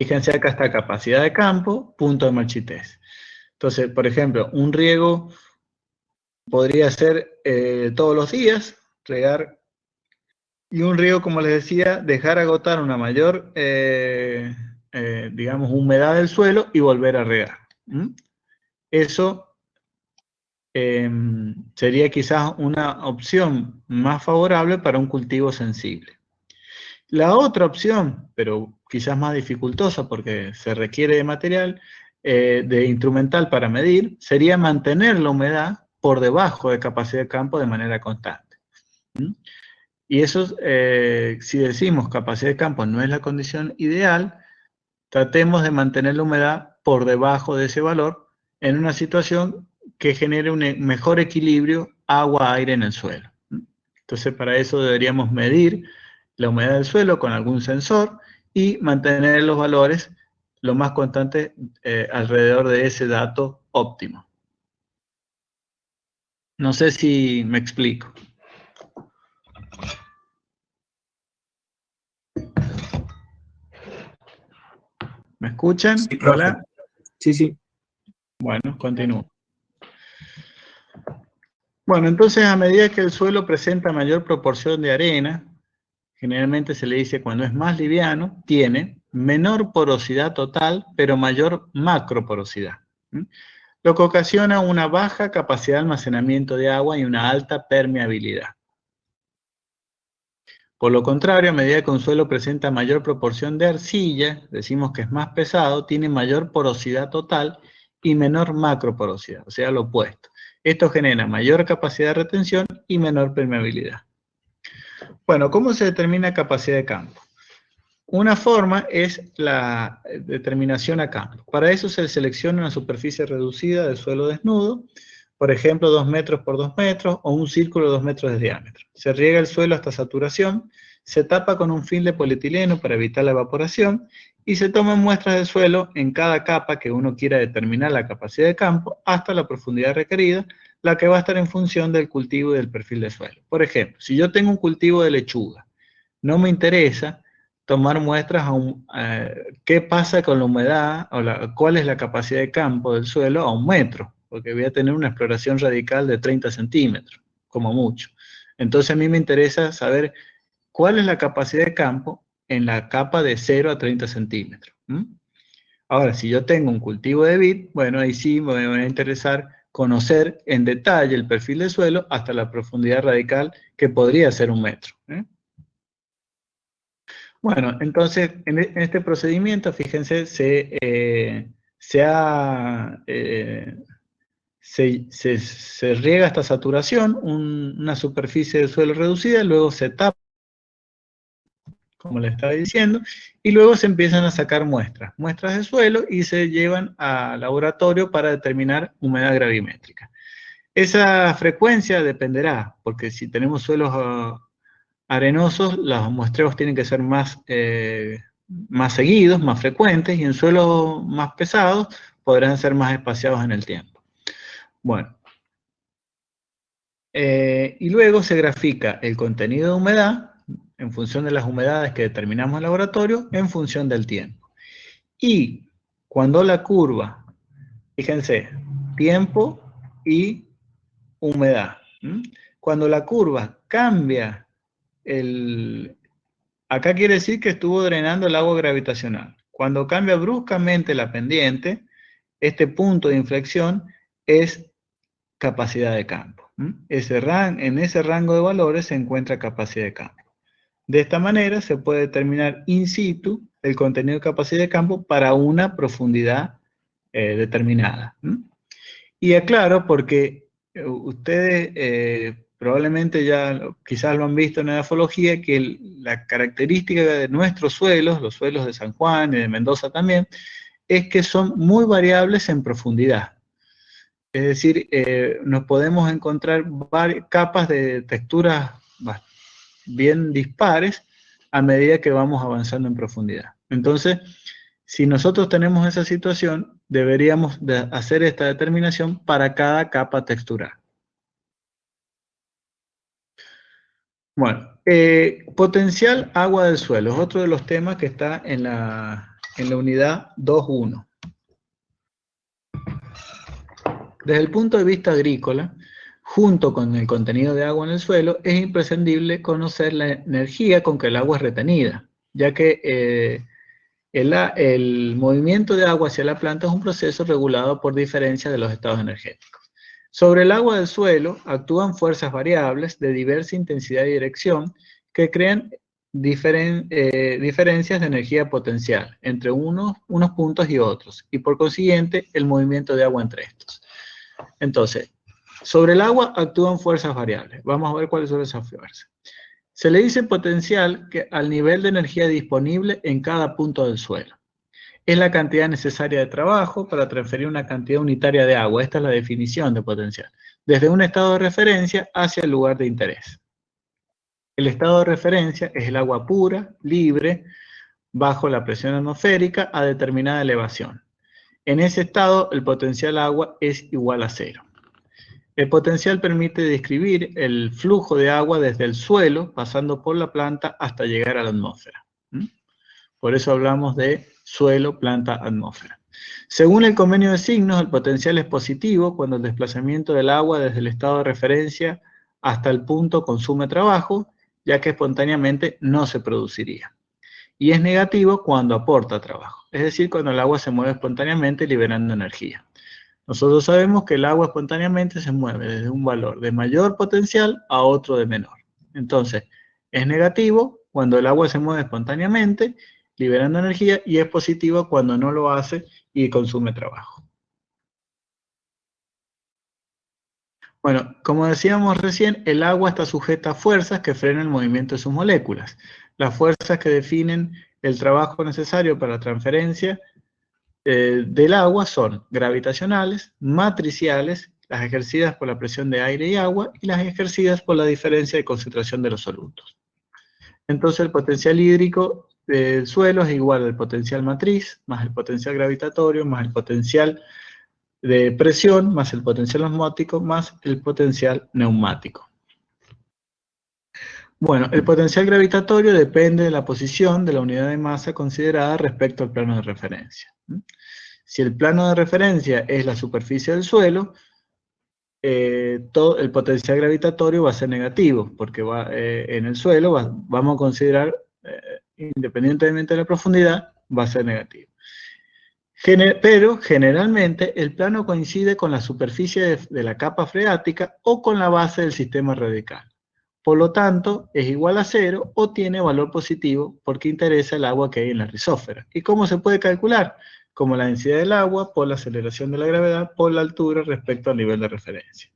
fíjense acá está capacidad de campo, punto de marchitez. Entonces, por ejemplo, un riego podría ser todos los días, regar. Y un riego, como les decía, dejar agotar una mayor, digamos, humedad del suelo y volver a regar. Eso sería quizás una opción más favorable para un cultivo sensible. La otra opción, pero quizás más dificultosa porque se requiere de material, de instrumental para medir, sería mantener la humedad por debajo de capacidad de campo de manera constante. Y eso, si decimos capacidad de campo no es la condición ideal, tratemos de mantener la humedad por debajo de ese valor en una situación que genere un mejor equilibrio agua-aire en el suelo. Entonces, para eso deberíamos medir la humedad del suelo con algún sensor y mantener los valores lo más constantes alrededor de ese dato óptimo. No sé si me explico. ¿Me escuchan? Sí, profe. Hola. Sí, sí. Bueno, continúo. Bueno, entonces a medida que el suelo presenta mayor proporción de arena, generalmente se le dice cuando es más liviano, tiene menor porosidad total, pero mayor macroporosidad. Lo que ocasiona una baja capacidad de almacenamiento de agua y una alta permeabilidad. Por lo contrario, a medida que un suelo presenta mayor proporción de arcilla, decimos que es más pesado, tiene mayor porosidad total y menor macroporosidad, o sea, lo opuesto. Esto genera mayor capacidad de retención y menor permeabilidad. Bueno, ¿cómo se determina capacidad de campo? Una forma es la determinación a campo. Para eso se selecciona una superficie reducida de suelo desnudo, por ejemplo 2 metros por 2 metros o un círculo de 2 metros de diámetro. Se riega el suelo hasta saturación, se tapa con un film de polietileno para evitar la evaporación y se toman muestras del suelo en cada capa que uno quiera determinar la capacidad de campo hasta la profundidad requerida, la que va a estar en función del cultivo y del perfil de suelo. Por ejemplo, si yo tengo un cultivo de lechuga, no me interesa tomar muestras qué pasa con la humedad o cuál es la capacidad de campo del suelo a 1 metro, porque voy a tener una exploración radical de 30 centímetros, como mucho. Entonces a mí me interesa saber cuál es la capacidad de campo en la capa de 0 a 30 centímetros. Ahora, si yo tengo un cultivo de vid, bueno, ahí sí me va a interesar conocer en detalle el perfil del suelo hasta la profundidad radical, que podría ser 1 metro. Bueno, entonces, en este procedimiento, fíjense, se riega hasta saturación, una superficie de suelo reducida, luego se tapa, como les estaba diciendo, y luego se empiezan a sacar muestras de suelo y se llevan al laboratorio para determinar humedad gravimétrica. Esa frecuencia dependerá, porque si tenemos suelos arenosos, los muestreos tienen que ser más seguidos, más frecuentes, y en suelos más pesados podrán ser más espaciados en el tiempo. Bueno. Y luego se grafica el contenido de humedad en función de las humedades que determinamos en el laboratorio, en función del tiempo. Y cuando la curva, fíjense, tiempo y humedad. Cuando la curva cambia, acá quiere decir que estuvo drenando el agua gravitacional. Cuando cambia bruscamente la pendiente, este punto de inflexión es capacidad de campo. En ese rango de valores se encuentra capacidad de campo. De esta manera se puede determinar in situ el contenido de capacidad de campo para una profundidad determinada. Y aclaro porque ustedes probablemente ya quizás lo han visto en la edafología, que la característica de nuestros suelos, los suelos de San Juan y de Mendoza también, es que son muy variables en profundidad. Es decir, nos podemos encontrar varias capas de texturas bien dispares, a medida que vamos avanzando en profundidad. Entonces, si nosotros tenemos esa situación, deberíamos de hacer esta determinación para cada capa textural. Bueno, potencial agua del suelo es otro de los temas que está en la unidad 2.1. Desde el punto de vista agrícola, junto con el contenido de agua en el suelo, es imprescindible conocer la energía con que el agua es retenida, ya que el movimiento de agua hacia la planta es un proceso regulado por diferencias de los estados energéticos. Sobre el agua del suelo actúan fuerzas variables de diversa intensidad y dirección que crean diferencias de energía potencial entre unos puntos y otros, y por consiguiente el movimiento de agua entre estos. Entonces, sobre el agua actúan fuerzas variables. Vamos a ver cuáles son esas fuerzas. Se le dice potencial al nivel de energía disponible en cada punto del suelo. Es la cantidad necesaria de trabajo para transferir una cantidad unitaria de agua. Esta es la definición de potencial. Desde un estado de referencia hacia el lugar de interés. El estado de referencia es el agua pura, libre, bajo la presión atmosférica a determinada elevación. En ese estado, el potencial agua es igual a 0. El potencial permite describir el flujo de agua desde el suelo, pasando por la planta hasta llegar a la atmósfera. Por eso hablamos de suelo, planta, atmósfera. Según el convenio de signos, el potencial es positivo cuando el desplazamiento del agua desde el estado de referencia hasta el punto consume trabajo, ya que espontáneamente no se produciría. Y es negativo cuando aporta trabajo, es decir, cuando el agua se mueve espontáneamente liberando energía. Nosotros sabemos que el agua espontáneamente se mueve desde un valor de mayor potencial a otro de menor. Entonces, es negativo cuando el agua se mueve espontáneamente, liberando energía, y es positivo cuando no lo hace y consume trabajo. Bueno, como decíamos recién, el agua está sujeta a fuerzas que frenan el movimiento de sus moléculas. Las fuerzas que definen el trabajo necesario para la transferencia del agua son gravitacionales, matriciales, las ejercidas por la presión de aire y agua, y las ejercidas por la diferencia de concentración de los solutos. Entonces el potencial hídrico del suelo es igual al potencial matriz, más el potencial gravitatorio, más el potencial de presión, más el potencial osmótico, más el potencial neumático. Bueno, el potencial gravitatorio depende de la posición de la unidad de masa considerada respecto al plano de referencia. Si el plano de referencia es la superficie del suelo, el potencial gravitatorio va a ser negativo, porque en el suelo vamos a considerar, independientemente de la profundidad, va a ser negativo. Pero generalmente el plano coincide con la superficie de la capa freática o con la base del sistema radical. Por lo tanto, es igual a 0 o tiene valor positivo porque interesa el agua que hay en la rizósfera. ¿Y cómo se puede calcular? Como la densidad del agua por la aceleración de la gravedad por la altura respecto al nivel de referencia.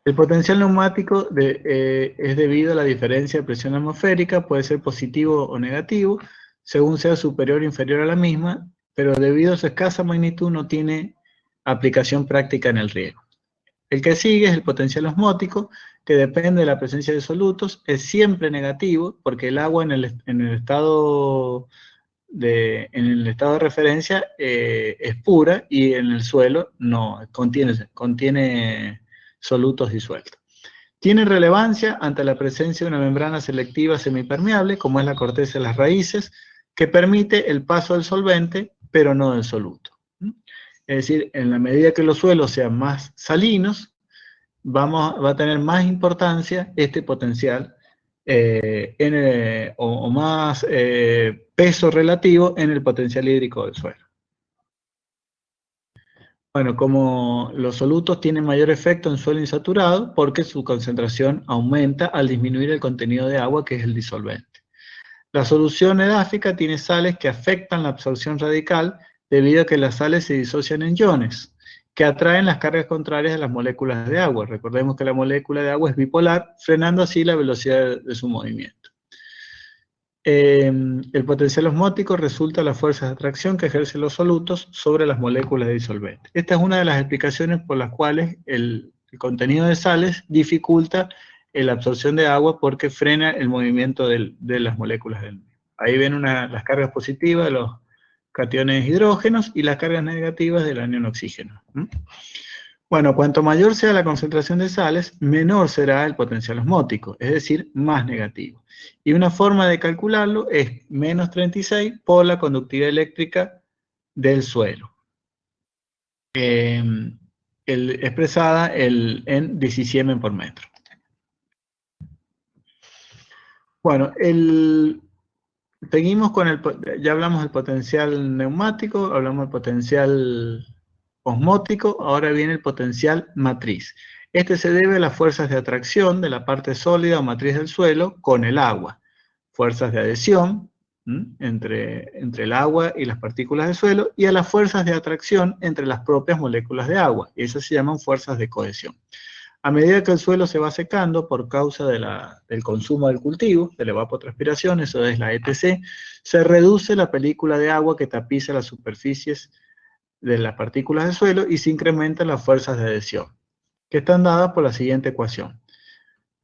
El potencial neumático es debido a la diferencia de presión atmosférica, puede ser positivo o negativo, según sea superior o inferior a la misma, pero debido a su escasa magnitud no tiene aplicación práctica en el riego. El que sigue es el potencial osmótico, que depende de la presencia de solutos, es siempre negativo, porque el agua en el estado de referencia es pura, y en el suelo no, contiene solutos disueltos. Tiene relevancia ante la presencia de una membrana selectiva semipermeable, como es la corteza de las raíces, que permite el paso del solvente, pero no del soluto. Es decir, en la medida que los suelos sean más salinos, va a tener más importancia este potencial o más peso relativo en el potencial hídrico del suelo. Bueno, como los solutos tienen mayor efecto en suelo insaturado porque su concentración aumenta al disminuir el contenido de agua, que es el disolvente. La solución edáfica tiene sales que afectan la absorción radical debido a que las sales se disocian en iones, que atraen las cargas contrarias de las moléculas de agua. Recordemos que la molécula de agua es bipolar, frenando así la velocidad de su movimiento. El potencial osmótico resulta de las fuerzas de atracción que ejercen los solutos sobre las moléculas de disolvente. Esta es una de las explicaciones por las cuales el contenido de sales dificulta la absorción de agua porque frena el movimiento de las moléculas del medio. Ahí ven las cargas positivas de los cationes hidrógenos y las cargas negativas del anión oxígeno. Bueno, cuanto mayor sea la concentración de sales, menor será el potencial osmótico, es decir, más negativo. Y una forma de calcularlo es menos 36 por la conductividad eléctrica del suelo, expresada en 10 Siemens por metro. Bueno, seguimos con ya hablamos del potencial neumático, hablamos del potencial osmótico, ahora viene el potencial matriz. Este se debe a las fuerzas de atracción de la parte sólida o matriz del suelo con el agua, fuerzas de adhesión entre el agua y las partículas del suelo, y a las fuerzas de atracción entre las propias moléculas de agua, y esas se llaman fuerzas de cohesión. A medida que el suelo se va secando por causa del consumo del cultivo, de la evapotranspiración, eso es la ETC, se reduce la película de agua que tapiza las superficies de las partículas del suelo y se incrementan las fuerzas de adhesión, que están dadas por la siguiente ecuación.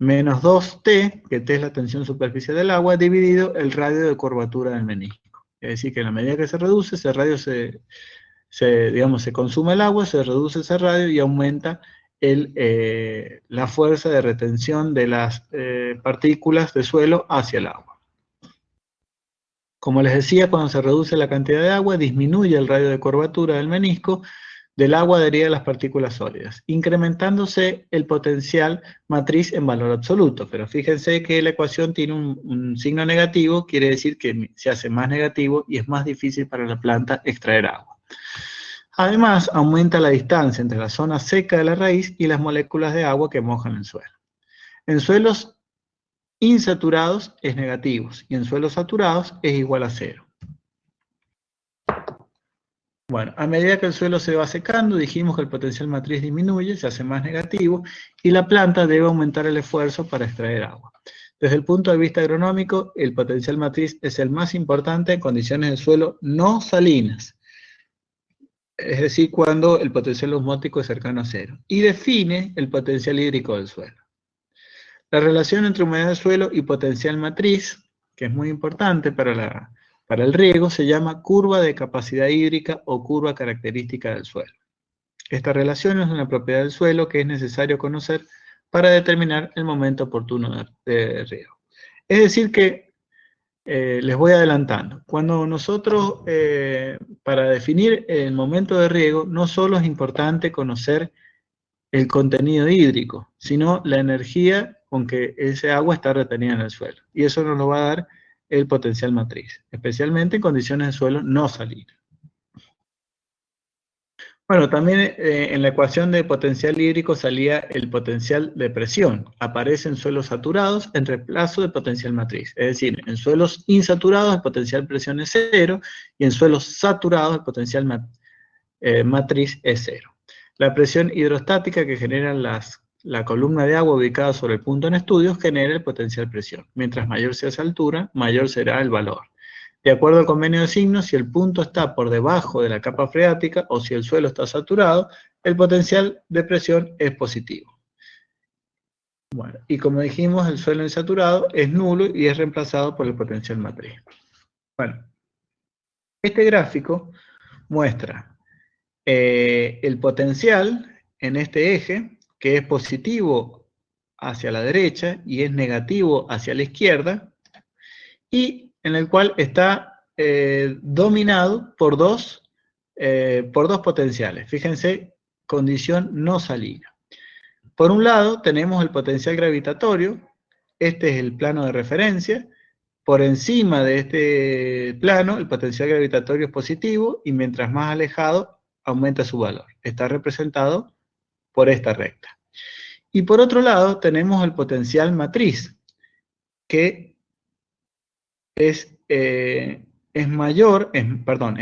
Menos 2T, que T es la tensión superficial del agua, dividido el radio de curvatura del menisco. Es decir, que en la medida que se reduce, ese radio se consume el agua, se reduce ese radio y aumenta la fuerza de retención de las partículas de suelo hacia el agua. Como les decía, cuando se reduce la cantidad de agua, disminuye el radio de curvatura del menisco del agua adherida a las partículas sólidas, incrementándose el potencial matriz en valor absoluto. Pero fíjense que la ecuación tiene un signo negativo, quiere decir que se hace más negativo y es más difícil para la planta extraer agua. Además, aumenta la distancia entre la zona seca de la raíz y las moléculas de agua que mojan el suelo. En suelos insaturados es negativo y en suelos saturados es igual a 0. Bueno, a medida que el suelo se va secando, dijimos que el potencial matriz disminuye, se hace más negativo y la planta debe aumentar el esfuerzo para extraer agua. Desde el punto de vista agronómico, el potencial matriz es el más importante en condiciones de suelo no salinas, es decir, cuando el potencial osmótico es cercano a 0, y define el potencial hídrico del suelo. La relación entre humedad del suelo y potencial matriz, que es muy importante para el riego, se llama curva de capacidad hídrica o curva característica del suelo. Esta relación es una propiedad del suelo que es necesario conocer para determinar el momento oportuno de riego. Es decir que, les voy adelantando, cuando nosotros, para definir el momento de riego, no solo es importante conocer el contenido hídrico, sino la energía con que ese agua está retenida en el suelo. Y eso nos lo va a dar el potencial matriz, especialmente en condiciones de suelo no salinas. Bueno, también en la ecuación de potencial hídrico salía el potencial de presión. Aparece en suelos saturados en reemplazo de potencial matriz. Es decir, en suelos insaturados el potencial presión es 0 y en suelos saturados el potencial matriz es 0. La presión hidrostática que genera la columna de agua ubicada sobre el punto en estudio genera el potencial presión. Mientras mayor sea esa altura, mayor será el valor. De acuerdo al convenio de signos, si el punto está por debajo de la capa freática o si el suelo está saturado, el potencial de presión es positivo. Bueno, y como dijimos, el suelo insaturado es nulo y es reemplazado por el potencial matriz. Bueno, este gráfico muestra el potencial en este eje, que es positivo hacia la derecha y es negativo hacia la izquierda, y en el cual está dominado por dos potenciales. Fíjense, condición no salina. Por un lado tenemos el potencial gravitatorio, este es el plano de referencia. Por encima de este plano el potencial gravitatorio es positivo y mientras más alejado aumenta su valor. Está representado por esta recta. Y por otro lado tenemos el potencial matriz, que es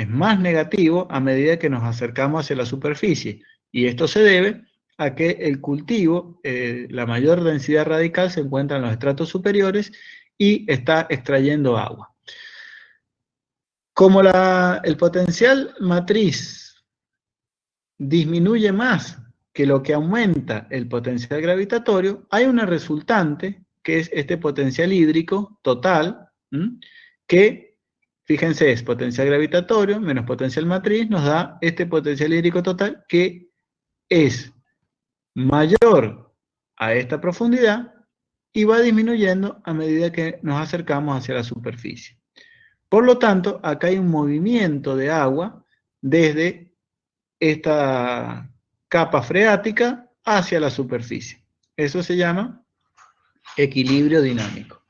más negativo a medida que nos acercamos hacia la superficie. Y esto se debe a que el cultivo, la mayor densidad radical se encuentra en los estratos superiores y está extrayendo agua. Como el potencial matriz disminuye más que lo que aumenta el potencial gravitatorio, hay una resultante, que es este potencial hídrico total, que, fíjense, es potencial gravitatorio menos potencial matriz, nos da este potencial hídrico total que es mayor a esta profundidad y va disminuyendo a medida que nos acercamos hacia la superficie. Por lo tanto, acá hay un movimiento de agua desde esta capa freática hacia la superficie. Eso se llama equilibrio dinámico.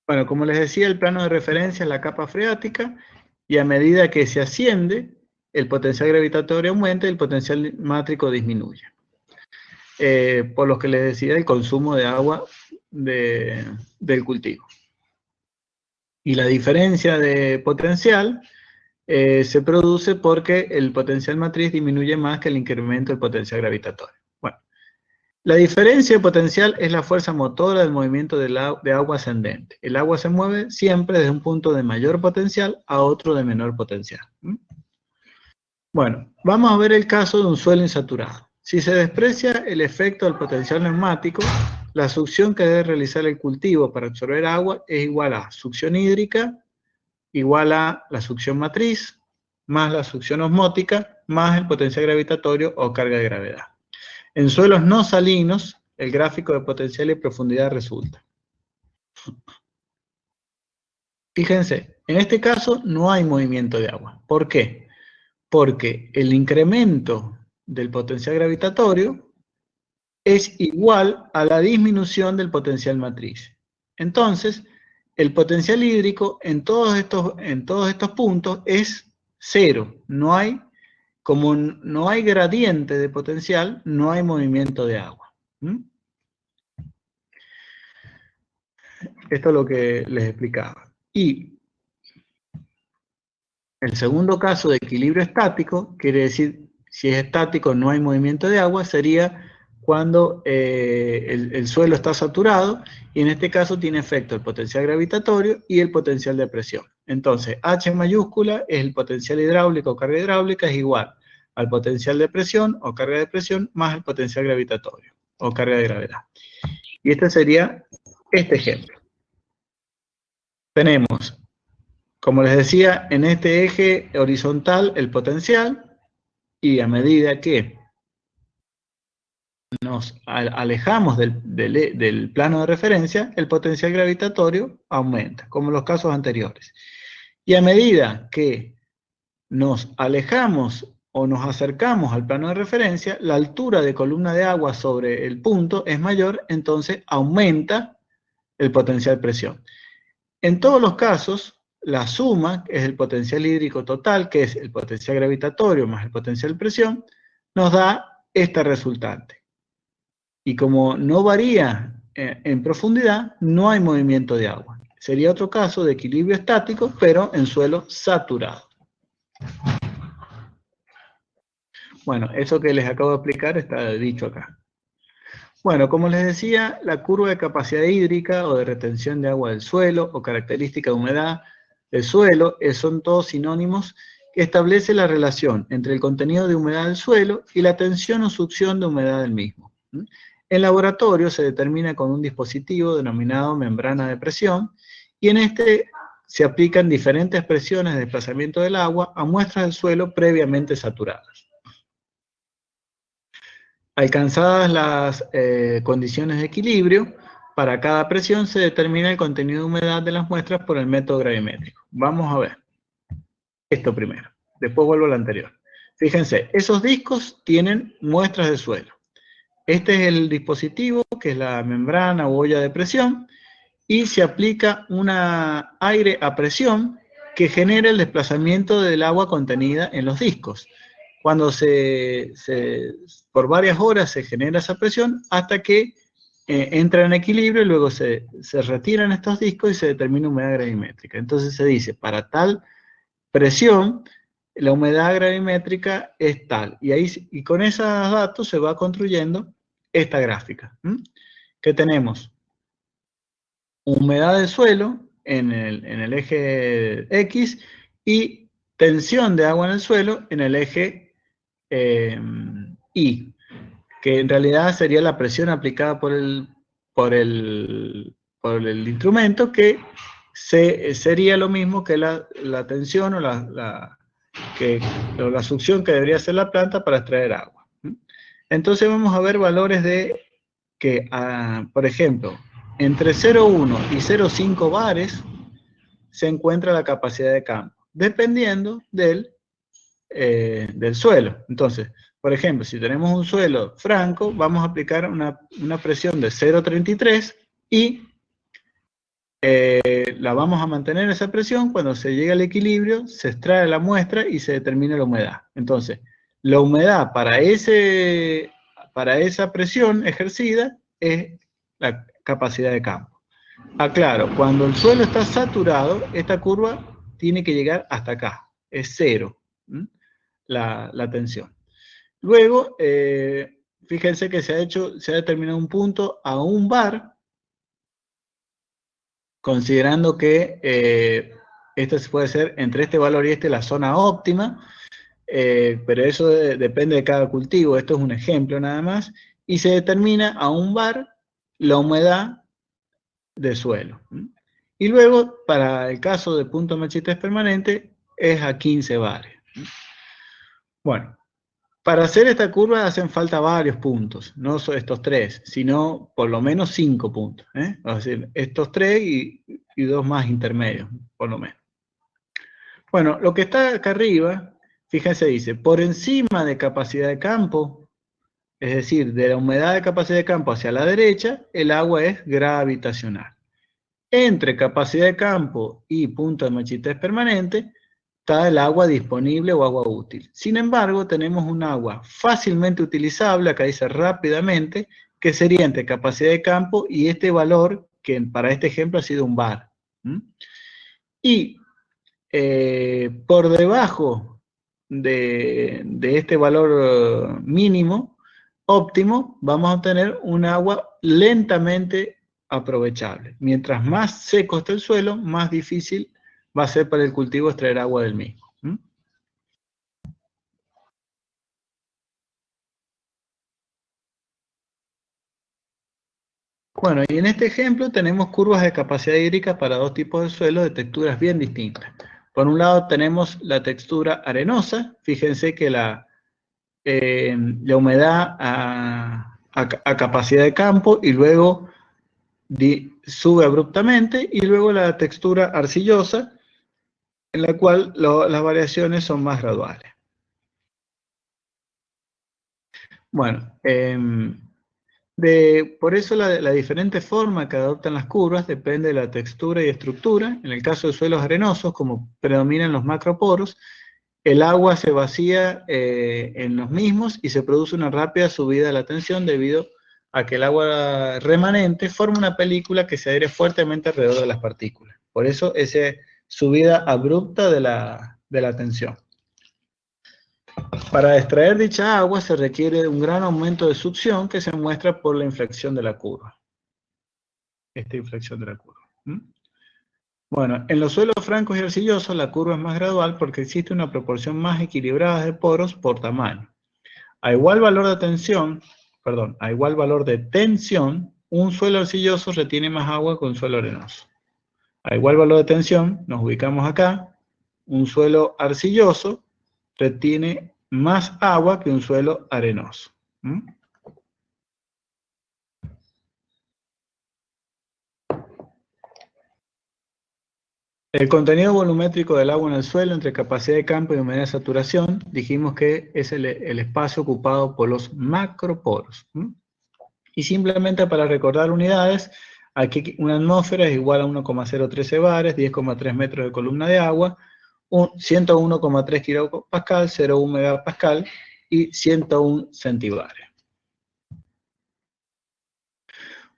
Bueno, como les decía, el plano de referencia es la capa freática, y a medida que se asciende, el potencial gravitatorio aumenta y el potencial mátrico disminuye. Por lo que les decía, el consumo de agua del cultivo. Y la diferencia de potencial se produce porque el potencial matriz disminuye más que el incremento del potencial gravitatorio. Bueno, la diferencia de potencial es la fuerza motora del movimiento de agua ascendente. El agua se mueve siempre desde un punto de mayor potencial a otro de menor potencial. Bueno, vamos a ver el caso de un suelo insaturado. Si se desprecia el efecto del potencial neumático, la succión que debe realizar el cultivo para absorber agua es igual a succión hídrica, igual a la succión matriz, más la succión osmótica, más el potencial gravitatorio o carga de gravedad. En suelos no salinos, el gráfico de potencial y profundidad resulta. Fíjense, en este caso no hay movimiento de agua. ¿Por qué? Porque el incremento del potencial gravitatorio es igual a la disminución del potencial matriz. Entonces, el potencial hídrico en todos estos puntos es cero. Como no hay gradiente de potencial, no hay movimiento de agua. Esto es lo que les explicaba. Y el segundo caso de equilibrio estático, quiere decir, si es estático no hay movimiento de agua, sería cuando el suelo está saturado, y en este caso tiene efecto el potencial gravitatorio y el potencial de presión. Entonces, H mayúscula es el potencial hidráulico o carga hidráulica, es igual al potencial de presión o carga de presión más el potencial gravitatorio o carga de gravedad. Y este sería este ejemplo. Tenemos, como les decía, en este eje horizontal el potencial, y a medida que nos alejamos del plano de referencia, el potencial gravitatorio aumenta, como en los casos anteriores. Y a medida que nos alejamos o nos acercamos al plano de referencia, la altura de columna de agua sobre el punto es mayor, entonces aumenta el potencial presión. En todos los casos, la suma, que es el potencial hídrico total, que es el potencial gravitatorio más el potencial presión, nos da esta resultante. Y como no varía en profundidad, no hay movimiento de agua. Sería otro caso de equilibrio estático, pero en suelo saturado. Bueno, eso que les acabo de explicar está dicho acá. Bueno, como les decía, la curva de capacidad hídrica o de retención de agua del suelo o característica de humedad del suelo son todos sinónimos que establece la relación entre el contenido de humedad del suelo y la tensión o succión de humedad del mismo. En laboratorio se determina con un dispositivo denominado membrana de presión, y en este se aplican diferentes presiones de desplazamiento del agua a muestras del suelo previamente saturadas. Alcanzadas las condiciones de equilibrio, para cada presión se determina el contenido de humedad de las muestras por el método gravimétrico. Vamos a ver esto primero, después vuelvo a lo anterior. Fíjense, esos discos tienen muestras de suelo. Este es el dispositivo, que es la membrana o olla de presión, y se aplica un aire a presión que genera el desplazamiento del agua contenida en los discos. Cuando por varias horas se genera esa presión hasta que entra en equilibrio, y luego se retiran estos discos y se determina humedad gravimétrica. Entonces se dice, para tal presión, la humedad gravimétrica es tal. Y con esos datos se va construyendo esta gráfica. ¿Qué tenemos? Humedad del suelo en el eje X y tensión de agua en el suelo en el eje I, que en realidad sería la presión aplicada por el instrumento, que sería lo mismo que la tensión o la succión que debería hacer la planta para extraer agua. Entonces vamos a ver valores de que, por ejemplo, entre 0,1 y 0,5 bares se encuentra la capacidad de campo, dependiendo del suelo. Entonces, por ejemplo, si tenemos un suelo franco, vamos a aplicar una presión de 0,33 y la vamos a mantener esa presión. Cuando se llega al equilibrio, se extrae la muestra y se determina la humedad. Entonces, la humedad para esa presión ejercida es la capacidad de campo. Aclaro, cuando el suelo está saturado, esta curva tiene que llegar hasta acá, es 0, la tensión. Luego, fíjense que se ha determinado un punto a 1 bar, considerando que esto puede ser entre este valor y este la zona óptima, pero eso depende de cada cultivo. Esto es un ejemplo nada más, y se determina a 1 bar la humedad de suelo. Y luego, para el caso de punto de marchitez permanente, es a 15 bares. Bueno, para hacer esta curva hacen falta varios puntos, no solo estos 3, sino por lo menos 5 puntos. Es decir, estos 3 y 2 más intermedios, por lo menos. Bueno, lo que está acá arriba, fíjense, dice, por encima de capacidad de campo, es decir, de la humedad de capacidad de campo hacia la derecha, el agua es gravitacional. Entre capacidad de campo y punto de marchitez permanente, está el agua disponible o agua útil. Sin embargo, tenemos un agua fácilmente utilizable, acá dice rápidamente, que sería entre capacidad de campo y este valor, que para este ejemplo ha sido 1 bar. Y por debajo de este valor mínimo, óptimo, vamos a obtener un agua lentamente aprovechable. Mientras más seco esté el suelo, más difícil va a ser para el cultivo extraer agua del mismo. Bueno, y en este ejemplo tenemos curvas de capacidad hídrica para 2 tipos de suelo de texturas bien distintas. Por un lado tenemos la textura arenosa. Fíjense que la humedad a capacidad de campo, y luego sube abruptamente, y luego la textura arcillosa, en la cual las variaciones son más graduales. Bueno, por eso la diferente forma que adoptan las curvas depende de la textura y estructura. En el caso de suelos arenosos, como predominan los macroporos, el agua se vacía en los mismos y se produce una rápida subida de la tensión debido a que el agua remanente forma una película que se adhiere fuertemente alrededor de las partículas. Por eso esa subida abrupta de la tensión. Para extraer dicha agua se requiere un gran aumento de succión que se muestra por la inflexión de la curva. Esta inflexión de la curva. Bueno, en los suelos francos y arcillosos la curva es más gradual porque existe una proporción más equilibrada de poros por tamaño. A igual valor de tensión, un suelo arcilloso retiene más agua que un suelo arenoso. A igual valor de tensión, nos ubicamos acá, un suelo arcilloso retiene más agua que un suelo arenoso. El contenido volumétrico del agua en el suelo entre capacidad de campo y humedad de saturación, dijimos que es el espacio ocupado por los macroporos. Y simplemente para recordar unidades, aquí una atmósfera es igual a 1,013 bares, 10,3 metros de columna de agua, 101,3 kilopascal, 0,1 megapascal y 101 centibares.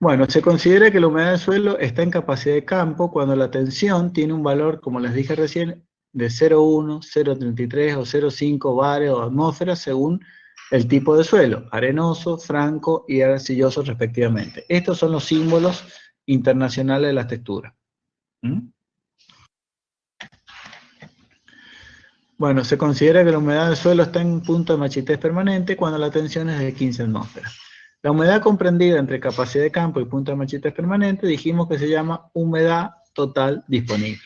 Bueno, se considera que la humedad del suelo está en capacidad de campo cuando la tensión tiene un valor, como les dije recién, de 0,1, 0,33 o 0,5 bares o atmósferas según el tipo de suelo, arenoso, franco y arcilloso respectivamente. Estos son los símbolos internacionales de las texturas. Bueno, se considera que la humedad del suelo está en un punto de machetez permanente cuando la tensión es de 15 atmósferas. La humedad comprendida entre capacidad de campo y punto de machetez permanente dijimos que se llama humedad total disponible.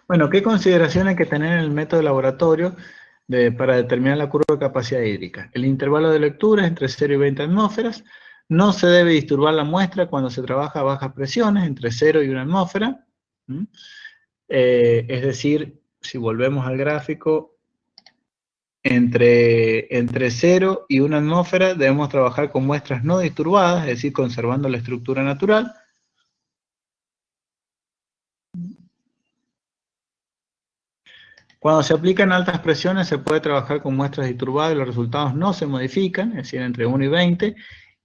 Bueno, ¿qué consideración hay que tener en el método de laboratorio para determinar la curva de capacidad hídrica? El intervalo de lectura es entre 0 y 20 atmósferas. No se debe disturbar la muestra cuando se trabaja a bajas presiones, entre 0 y 1 atmósfera. Es decir, si volvemos al gráfico, entre 0 y 1 atmósfera debemos trabajar con muestras no disturbadas, es decir, conservando la estructura natural. Cuando se aplican altas presiones se puede trabajar con muestras disturbadas y los resultados no se modifican, es decir, entre 1 y 20,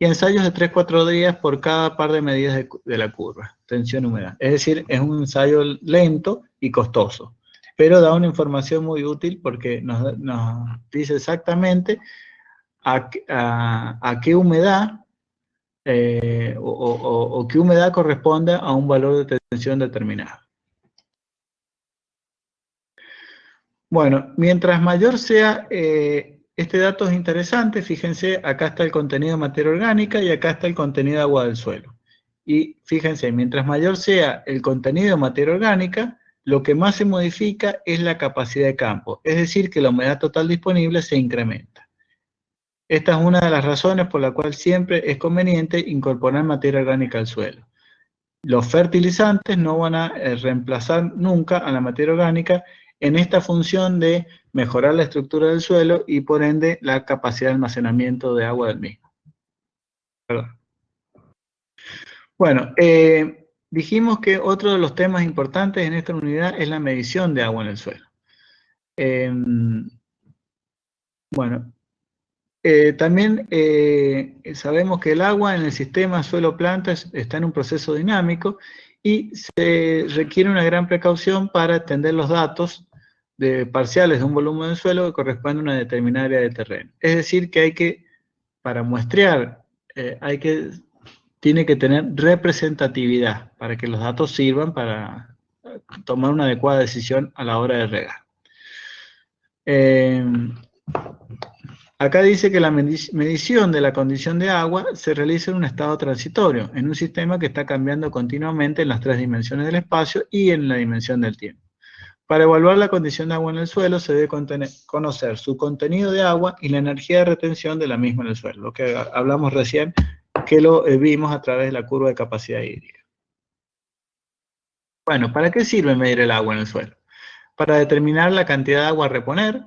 y ensayos de 3-4 días por cada par de medidas de la curva, tensión y humedad. Es decir, es un ensayo lento y costoso, pero da una información muy útil porque nos dice exactamente a qué humedad o qué humedad corresponde a un valor de tensión determinado. Bueno, mientras mayor sea, este dato es interesante, fíjense, acá está el contenido de materia orgánica y acá está el contenido de agua del suelo. Y fíjense, mientras mayor sea el contenido de materia orgánica, lo que más se modifica es la capacidad de campo, es decir, que la humedad total disponible se incrementa. Esta es una de las razones por la cual siempre es conveniente incorporar materia orgánica al suelo. Los fertilizantes no van a reemplazar nunca a la materia orgánica en esta función de mejorar la estructura del suelo y por ende la capacidad de almacenamiento de agua del mismo. Perdón. Bueno, dijimos que otro de los temas importantes en esta unidad es la medición de agua en el suelo. Bueno, también sabemos que el agua en el sistema suelo-planta está en un proceso dinámico y se requiere una gran precaución para extender los datos parciales de un volumen del suelo que corresponde a una determinada área de terreno. Es decir, que para muestrear, tiene que tener representatividad para que los datos sirvan para tomar una adecuada decisión a la hora de regar. Acá dice que la medición de la condición de agua se realiza en un estado transitorio, en un sistema que está cambiando continuamente en las 3 dimensiones del espacio y en la dimensión del tiempo. Para evaluar la condición de agua en el suelo se debe conocer su contenido de agua y la energía de retención de la misma en el suelo, lo que hablamos recién, que lo vimos a través de la curva de capacidad hídrica. Bueno, ¿para qué sirve medir el agua en el suelo? Para determinar la cantidad de agua a reponer,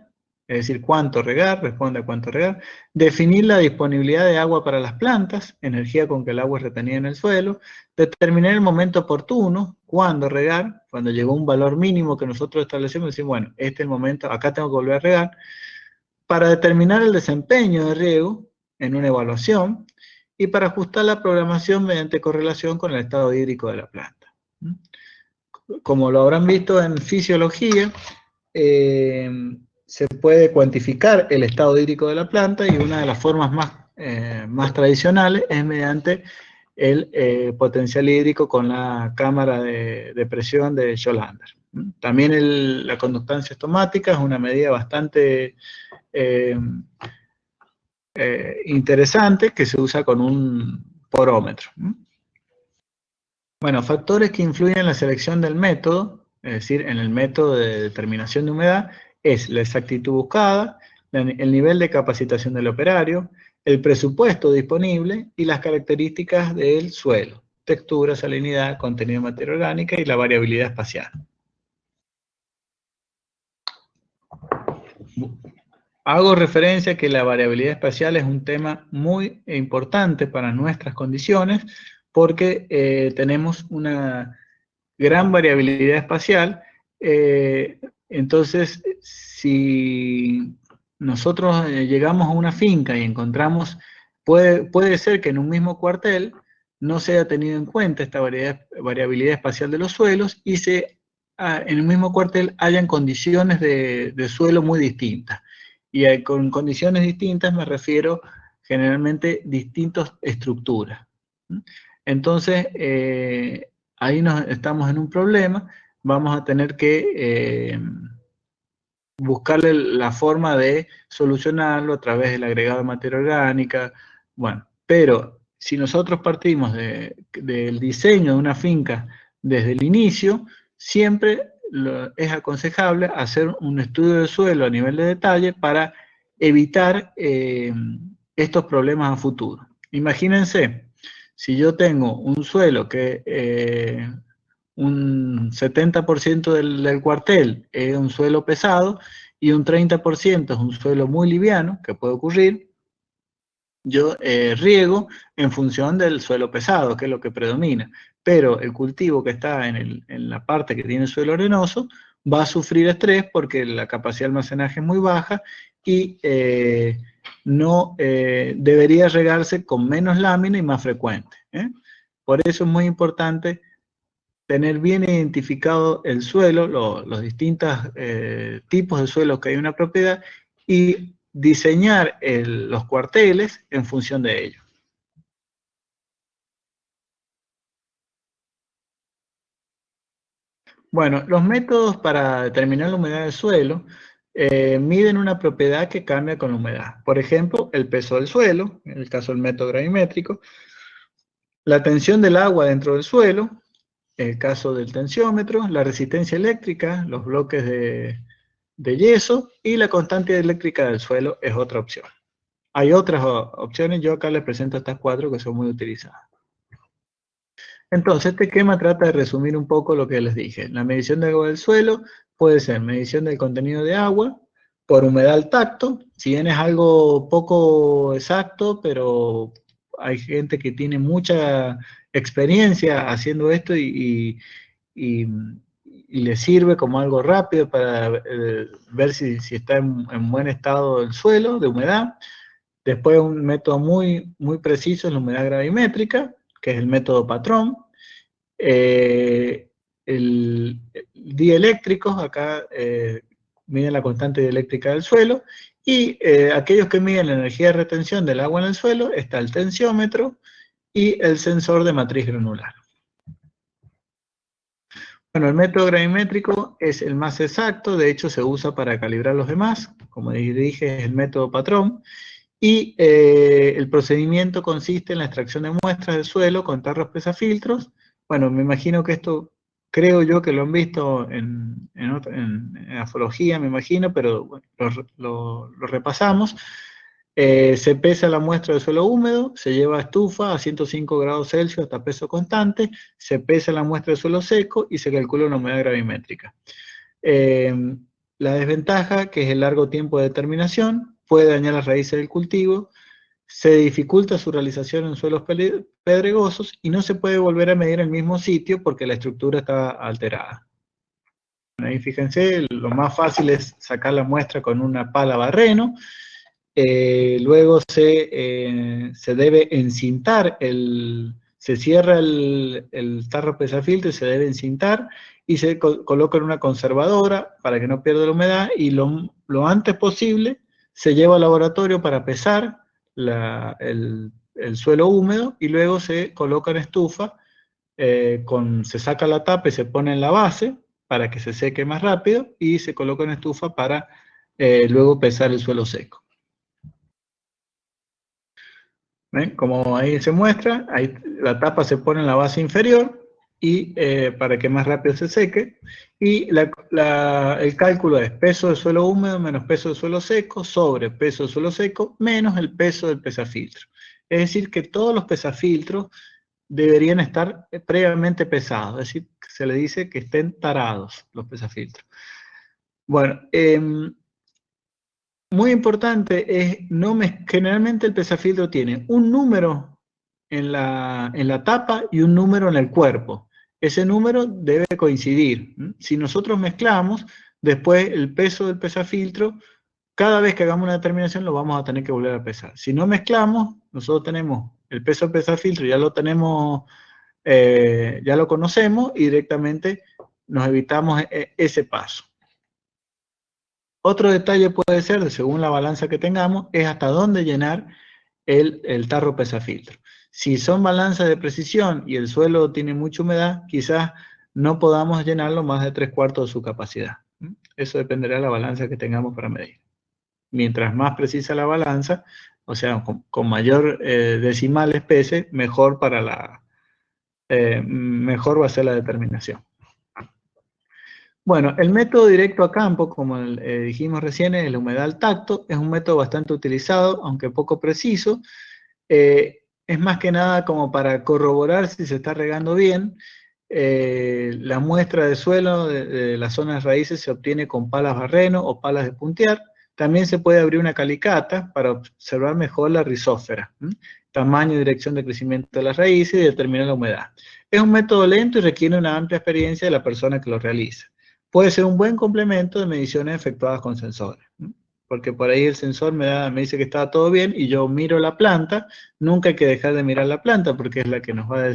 es decir, cuánto regar, responde a cuánto regar, definir la disponibilidad de agua para las plantas, energía con que el agua es retenida en el suelo, determinar el momento oportuno, cuándo regar, cuando llegó un valor mínimo que nosotros establecemos, decimos, bueno, este es el momento, acá tengo que volver a regar, para determinar el desempeño de riego en una evaluación, y para ajustar la programación mediante correlación con el estado hídrico de la planta. Como lo habrán visto en fisiología, se puede cuantificar el estado hídrico de la planta y una de las formas más tradicionales es mediante el potencial hídrico con la cámara de presión de Schollander. También la conductancia estomática es una medida bastante interesante que se usa con un porómetro. Bueno, factores que influyen en la selección del método, es decir, en el método de determinación de humedad, es la exactitud buscada, el nivel de capacitación del operario, el presupuesto disponible y las características del suelo, textura, salinidad, contenido de materia orgánica y la variabilidad espacial. Hago referencia a que la variabilidad espacial es un tema muy importante para nuestras condiciones porque tenemos una gran variabilidad espacial. Entonces, si nosotros llegamos a una finca y encontramos, puede ser que en un mismo cuartel no se haya tenido en cuenta esta variabilidad espacial de los suelos y en el mismo cuartel hayan condiciones de suelo muy distintas. Y con condiciones distintas me refiero generalmente distintas estructuras. Entonces, ahí estamos en un problema, vamos a tener que buscarle la forma de solucionarlo a través del agregado de materia orgánica, bueno, pero si nosotros partimos del diseño de una finca desde el inicio, siempre es aconsejable hacer un estudio de suelo a nivel de detalle para evitar estos problemas a futuro. Imagínense, si yo tengo un suelo que un 70% del cuartel es un suelo pesado y un 30% es un suelo muy liviano, que puede ocurrir, yo riego en función del suelo pesado, que es lo que predomina, pero el cultivo que está en la parte que tiene suelo arenoso va a sufrir estrés porque la capacidad de almacenaje es muy baja y no debería regarse con menos lámina y más frecuente. Por eso es muy importante tener bien identificado el suelo, los distintos tipos de suelos que hay en una propiedad y diseñar los cuarteles en función de ello. Bueno, los métodos para determinar la humedad del suelo miden una propiedad que cambia con la humedad. Por ejemplo, el peso del suelo, en el caso del método gravimétrico, la tensión del agua dentro del suelo, el caso del tensiómetro, la resistencia eléctrica, los bloques de yeso y la constante eléctrica del suelo es otra opción. Hay otras opciones, yo acá les presento estas 4 que son muy utilizadas. Entonces, este esquema trata de resumir un poco lo que les dije. La medición de agua del suelo puede ser medición del contenido de agua por humedad al tacto, si bien es algo poco exacto, pero hay gente que tiene mucha experiencia haciendo esto y le sirve como algo rápido para ver si está en buen estado el suelo de humedad. Después un método muy preciso es la humedad gravimétrica, que es el método patrón. El dieléctrico, acá miden la constante dieléctrica del suelo, y aquellos que miden la energía de retención del agua en el suelo, está el tensiómetro y el sensor de matriz granular. Bueno, el método gravimétrico es el más exacto, de hecho se usa para calibrar los demás, como dije es el método patrón, y el procedimiento consiste en la extracción de muestras del suelo con tarros pesafiltros. Bueno, me imagino que esto, creo yo que lo han visto en afología, me imagino, pero bueno, lo repasamos. Se pesa la muestra de suelo húmedo, se lleva a estufa a 105 grados Celsius hasta peso constante, se pesa la muestra de suelo seco y se calcula una humedad gravimétrica. La desventaja, que es el largo tiempo de determinación, puede dañar las raíces del cultivo, se dificulta su realización en suelos pedregosos y no se puede volver a medir en el mismo sitio porque la estructura está alterada. Ahí fíjense, lo más fácil es sacar la muestra con una pala barreno. Luego se debe encintar, se cierra el tarro pesafiltro y se debe encintar y se coloca en una conservadora para que no pierda la humedad y lo antes posible se lleva al laboratorio para pesar el suelo húmedo y luego se coloca en estufa, se saca la tapa y se pone en la base para que se seque más rápido y se coloca en estufa para luego pesar el suelo seco. ¿Ven? Como ahí se muestra, ahí la tapa se pone en la base inferior y para que más rápido se seque. Y el cálculo es peso de suelo húmedo menos peso de suelo seco sobre peso de suelo seco menos el peso del pesafiltro. Es decir, que todos los pesafiltros deberían estar previamente pesados. Es decir, se le dice que estén tarados los pesafiltros. Bueno, muy importante es, generalmente el pesafiltro tiene un número en la tapa y un número en el cuerpo. Ese número debe coincidir. Si nosotros mezclamos, después el peso del pesafiltro, cada vez que hagamos una determinación lo vamos a tener que volver a pesar. Si no mezclamos, nosotros tenemos el peso del pesafiltro, ya lo tenemos, ya lo conocemos y directamente nos evitamos ese paso. Otro detalle puede ser, según la balanza que tengamos, es hasta dónde llenar el tarro pesafiltro. Si son balanzas de precisión y el suelo tiene mucha humedad, quizás no podamos llenarlo más de 3/4 de su capacidad. Eso dependerá de la balanza que tengamos para medir. Mientras más precisa la balanza, o sea, con mayor decimales pese, mejor mejor va a ser la determinación. Bueno, el método directo a campo, como dijimos recién, es la humedad al tacto. Es un método bastante utilizado, aunque poco preciso. Es más que nada como para corroborar si se está regando bien. La muestra de suelo de las zonas raíces se obtiene con palas barreno o palas de puntear. También se puede abrir una calicata para observar mejor la rizósfera, tamaño y dirección de crecimiento de las raíces y determinar la humedad. Es un método lento y requiere una amplia experiencia de la persona que lo realiza. Puede ser un buen complemento de mediciones efectuadas con sensores, porque por ahí el sensor me dice que está todo bien y yo miro la planta. Nunca hay que dejar de mirar la planta porque es la que nos va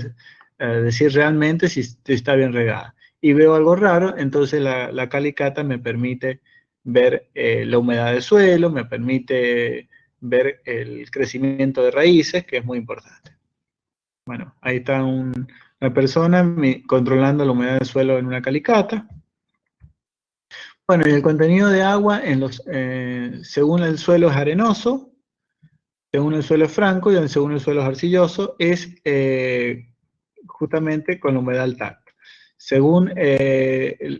a decir realmente si está bien regada. Y veo algo raro, entonces la calicata me permite ver la humedad del suelo, me permite ver el crecimiento de raíces, que es muy importante. Bueno, ahí está una persona controlando la humedad del suelo en una calicata. Bueno, y el contenido de agua, según el suelo es arenoso, según el suelo es franco y según el suelo es arcilloso, es justamente con la humedad al tacto. Según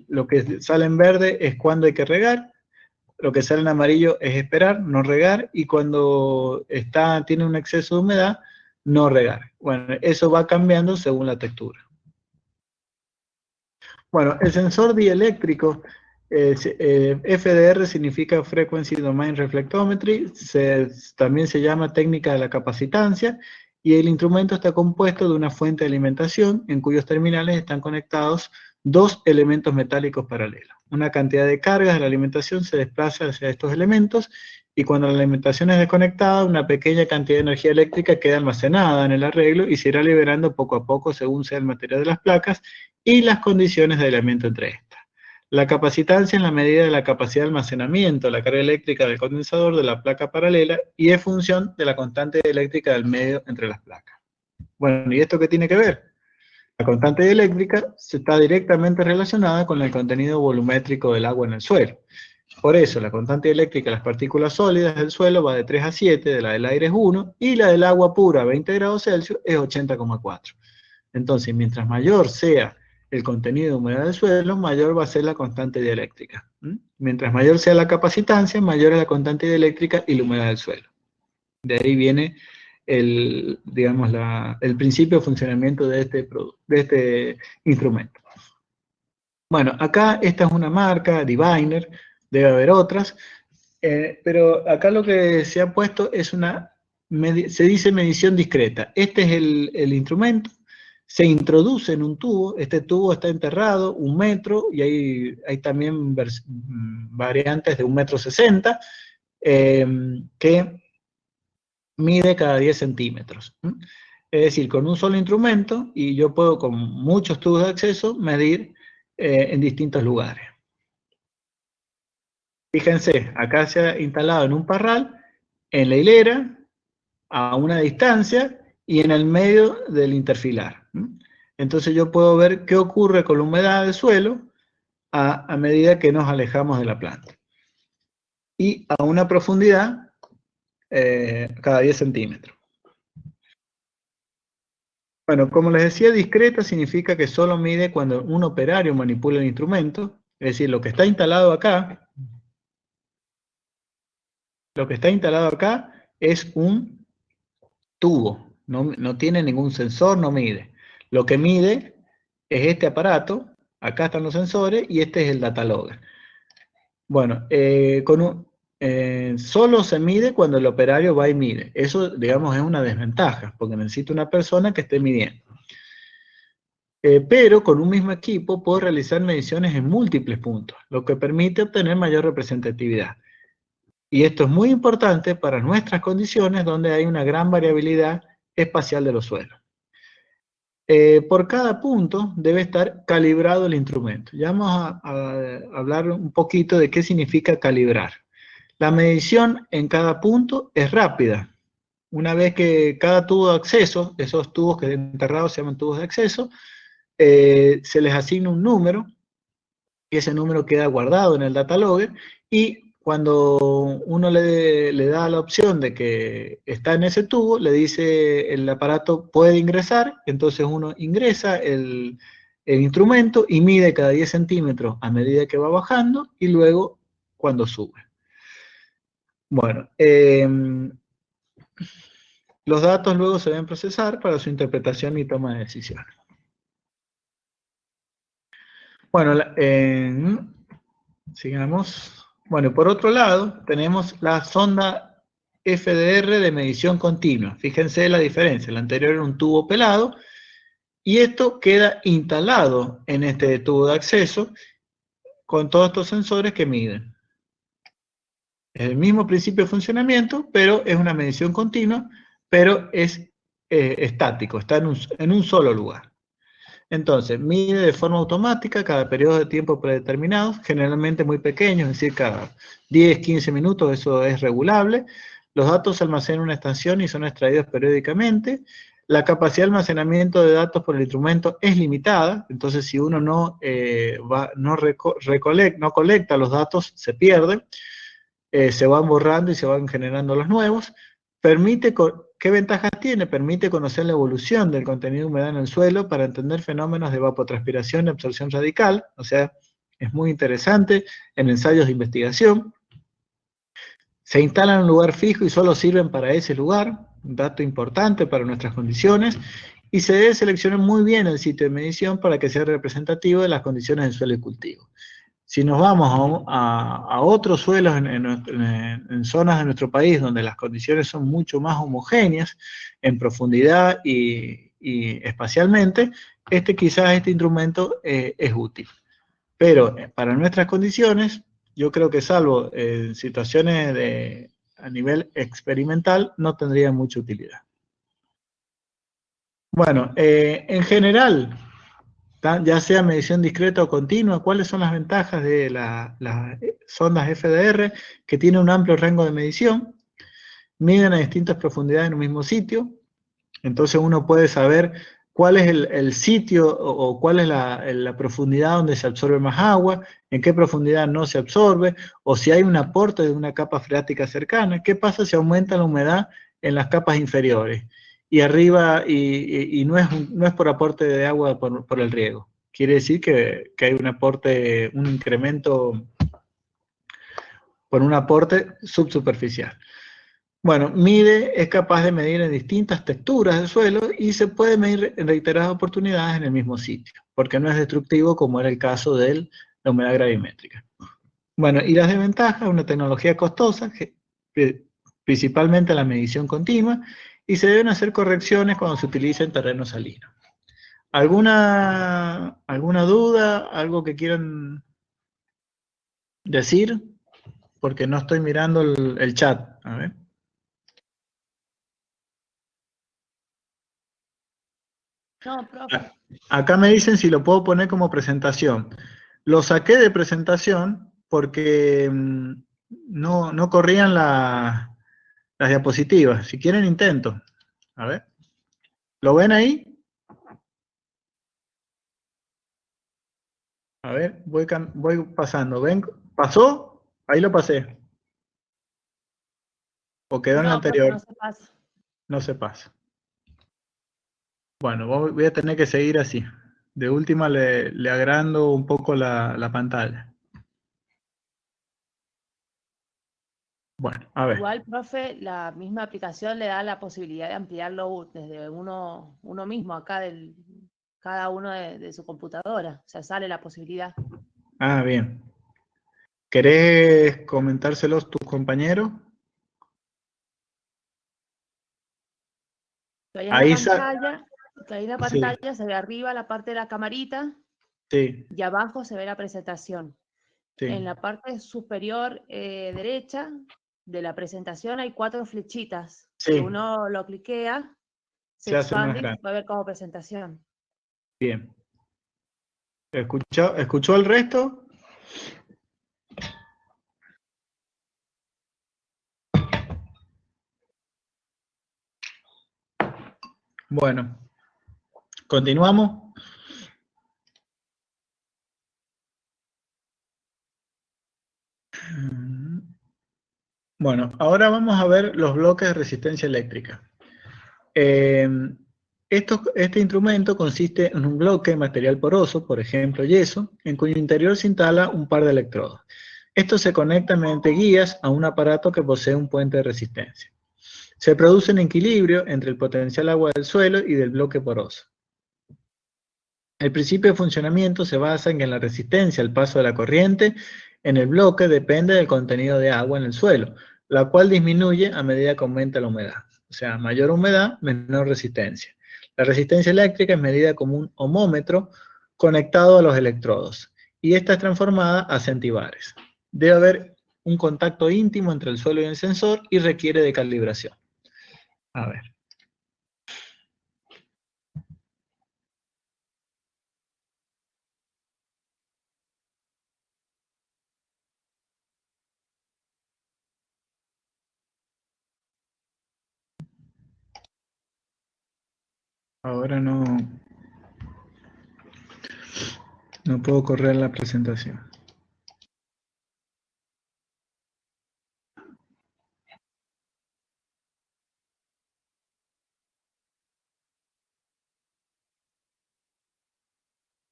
lo que sale en verde es cuando hay que regar, lo que sale en amarillo es esperar, no regar, y cuando tiene un exceso de humedad, no regar. Bueno, eso va cambiando según la textura. Bueno, el sensor dieléctrico, FDR significa Frequency Domain Reflectometry, también se llama técnica de la capacitancia, y el instrumento está compuesto de una fuente de alimentación en cuyos terminales están conectados dos elementos metálicos paralelos. Una cantidad de cargas de la alimentación se desplaza hacia estos elementos, y cuando la alimentación es desconectada, una pequeña cantidad de energía eléctrica queda almacenada en el arreglo y se irá liberando poco a poco según sea el material de las placas y las condiciones de aislamiento entre estas. La capacitancia es la medida de la capacidad de almacenamiento, la carga eléctrica del condensador de la placa paralela, y es función de la constante eléctrica del medio entre las placas. Bueno, ¿y esto qué tiene que ver? La constante eléctrica está directamente relacionada con el contenido volumétrico del agua en el suelo. Por eso, la constante eléctrica de las partículas sólidas del suelo va de 3 a 7, de la del aire es 1, y la del agua pura a 20 grados Celsius es 80,4. Entonces, mientras mayor sea el contenido de humedad del suelo, mayor va a ser la constante dieléctrica. Mientras mayor sea la capacitancia, mayor es la constante dieléctrica y la humedad del suelo. De ahí viene el principio de funcionamiento de este instrumento. Bueno, acá esta es una marca, Diviner, debe haber otras, pero acá lo que se ha puesto es se dice medición discreta. Este es el instrumento, se introduce en un tubo, este tubo está enterrado 1 metro, y hay también variantes de 1,60 m, que mide cada 10 centímetros. Es decir, con un solo instrumento, y yo puedo con muchos tubos de acceso medir en distintos lugares. Fíjense, acá se ha instalado en un parral, en la hilera, a una distancia, y en el medio del interfilar. Entonces yo puedo ver qué ocurre con la humedad del suelo a medida que nos alejamos de la planta. Y a una profundidad cada 10 centímetros. Bueno, como les decía, discreta significa que solo mide cuando un operario manipula el instrumento, es decir, lo que está instalado acá es un tubo, no tiene ningún sensor, no mide. Lo que mide es este aparato, acá están los sensores, y este es el data logger. Bueno, solo se mide cuando el operario va y mide. Eso, digamos, es una desventaja, porque necesito una persona que esté midiendo. Pero con un mismo equipo puedo realizar mediciones en múltiples puntos, lo que permite obtener mayor representatividad. Y esto es muy importante para nuestras condiciones, donde hay una gran variabilidad espacial de los suelos. Por cada punto debe estar calibrado el instrumento. Ya vamos a hablar un poquito de qué significa calibrar. La medición en cada punto es rápida. una vez que cada tubo de acceso, esos tubos que enterrados se llaman tubos de acceso, se les asigna un número, y ese número queda guardado en el data logger, y cuando uno le da la opción de que está en ese tubo, le dice el aparato puede ingresar, entonces uno ingresa el instrumento y mide cada 10 centímetros a medida que va bajando, y luego cuando sube. Bueno, los datos luego se deben procesar para su interpretación y toma de decisiones. Bueno, sigamos. Bueno, por otro lado, tenemos la sonda FDR de medición continua. Fíjense la diferencia. El anterior era un tubo pelado, y esto queda instalado en este tubo de acceso con todos estos sensores que miden. Es el mismo principio de funcionamiento, pero es una medición continua, pero es estático, está en un solo lugar. Entonces, mide de forma automática cada periodo de tiempo predeterminado, generalmente muy pequeño, es decir, cada 10, 15 minutos, eso es regulable. Los datos se almacenan en una estación y son extraídos periódicamente. La capacidad de almacenamiento de datos por el instrumento es limitada, entonces si uno no colecta los datos, se pierden. Se van borrando y se van generando los nuevos. ¿Qué ventajas tiene? Permite conocer la evolución del contenido de humedad en el suelo para entender fenómenos de evapotranspiración y absorción radical, o sea, es muy interesante en ensayos de investigación. Se instalan en un lugar fijo y solo sirven para ese lugar, un dato importante para nuestras condiciones, y se debe seleccionar muy bien el sitio de medición para que sea representativo de las condiciones del suelo y cultivo. Si nos vamos a otros suelos en zonas de nuestro país donde las condiciones son mucho más homogéneas en profundidad y espacialmente, quizás este instrumento es útil. Pero para nuestras condiciones, yo creo que salvo situaciones a nivel experimental, no tendría mucha utilidad. Bueno, en general, ya sea medición discreta o continua, ¿cuáles son las ventajas de las sondas FDR? Que tienen un amplio rango de medición, miden a distintas profundidades en un mismo sitio, entonces uno puede saber cuál es el sitio o cuál es la profundidad donde se absorbe más agua, en qué profundidad no se absorbe, o si hay un aporte de una capa freática cercana. ¿Qué pasa si aumenta la humedad en las capas inferiores? Y arriba, y no es por aporte de agua por el riego. Quiere decir que hay un aporte, un incremento por un aporte subsuperficial. Bueno, es capaz de medir en distintas texturas del suelo y se puede medir en reiteradas oportunidades en el mismo sitio, porque no es destructivo como era el caso de la humedad gravimétrica. Bueno, y las desventajas, una tecnología costosa, principalmente la medición continua, y se deben hacer correcciones cuando se utiliza en terreno salino. ¿Alguna duda? ¿Algo que quieran decir? Porque no estoy mirando el chat. A ver. No, profe. Acá me dicen si lo puedo poner como presentación. Lo saqué de presentación porque no corrían las diapositivas. Si quieren intento. A ver. ¿Lo ven ahí? A ver, voy pasando. ¿Ven? ¿Pasó? Ahí lo pasé. ¿O quedó en la anterior? No se pasa. No se pasa. Bueno, voy a tener que seguir así. De última le agrando un poco la pantalla. Bueno, a ver. Igual, profe, la misma aplicación le da la posibilidad de ampliarlo desde uno mismo, acá cada uno de su computadora. O sea, sale la posibilidad. Ah, bien. ¿Querés comentárselos tus compañeros? Ahí en la pantalla Sí. se ve arriba la parte de la camarita, Sí. y abajo se ve la presentación. Sí. En la parte superior derecha de la presentación hay 4 flechitas. Sí. Si uno lo cliquea, se hace más expande y grande. se puede ver como presentación. Bien. ¿Escuchó el resto? Bueno, continuamos. Bueno, ahora vamos a ver los bloques de resistencia eléctrica. Este instrumento consiste en un bloque de material poroso, por ejemplo yeso, en cuyo interior se instala un par de electrodos. Estos se conectan mediante guías a un aparato que posee un puente de resistencia. Se produce un equilibrio entre el potencial agua del suelo y del bloque poroso. El principio de funcionamiento se basa en que la resistencia al paso de la corriente en el bloque depende del contenido de agua en el suelo, la cual disminuye a medida que aumenta la humedad. O sea, mayor humedad, menor resistencia. La resistencia eléctrica es medida como un ohmómetro conectado a los electrodos, y esta es transformada a centibares. Debe haber un contacto íntimo entre el suelo y el sensor y requiere de calibración. A ver. Ahora no puedo correr la presentación.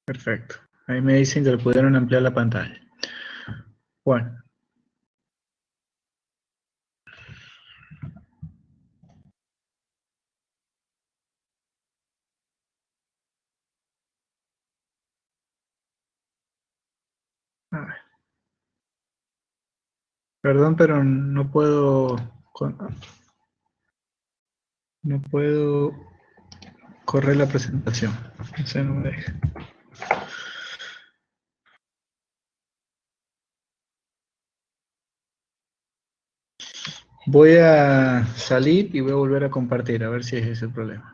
Perfecto. Ahí me dicen que pudieron ampliar la pantalla. Bueno. A ver. Perdón, pero no puedo correr la presentación. O sea, no me deja. Voy a salir y voy a volver a compartir, a ver si es ese el problema.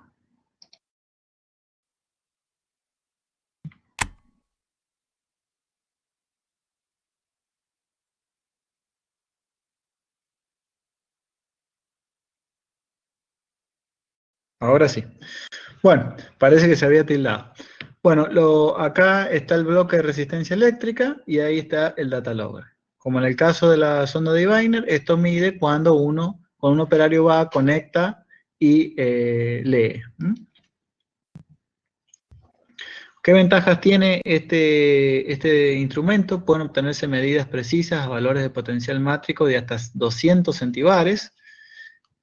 Ahora sí. Bueno, parece que se había tildado. Bueno, acá está el bloque de resistencia eléctrica y ahí está el data logger. Como en el caso de la sonda Diviner, esto mide cuando un operario va, conecta y lee. ¿Qué ventajas tiene este instrumento? Pueden obtenerse medidas precisas a valores de potencial mátrico de hasta 200 centibares,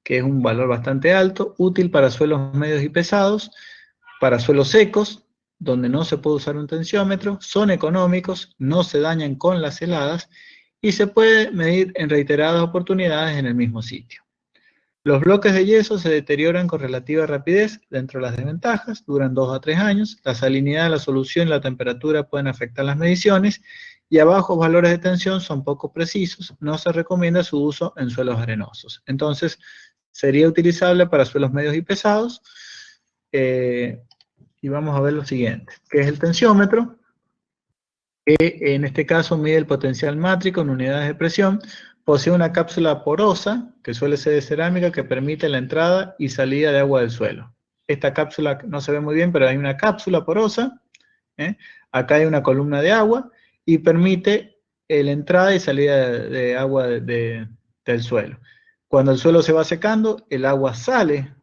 que es un valor bastante alto, útil para suelos medios y pesados, para suelos secos, donde no se puede usar un tensiómetro, son económicos, no se dañan con las heladas, y se puede medir en reiteradas oportunidades en el mismo sitio. Los bloques de yeso se deterioran con relativa rapidez. Dentro de las desventajas, duran 2 a 3 años, la salinidad de la solución y la temperatura pueden afectar las mediciones, y a bajos valores de tensión son poco precisos, no se recomienda su uso en suelos arenosos. Entonces, sería utilizable para suelos medios y pesados, y vamos a ver lo siguiente, que es el tensiómetro, que en este caso mide el potencial mátrico en unidades de presión. Posee una cápsula porosa, que suele ser de cerámica, que permite la entrada y salida de agua del suelo. Esta cápsula no se ve muy bien, pero hay una cápsula porosa, acá hay una columna de agua, y permite la entrada y salida de agua del suelo. Cuando el suelo se va secando, el agua sale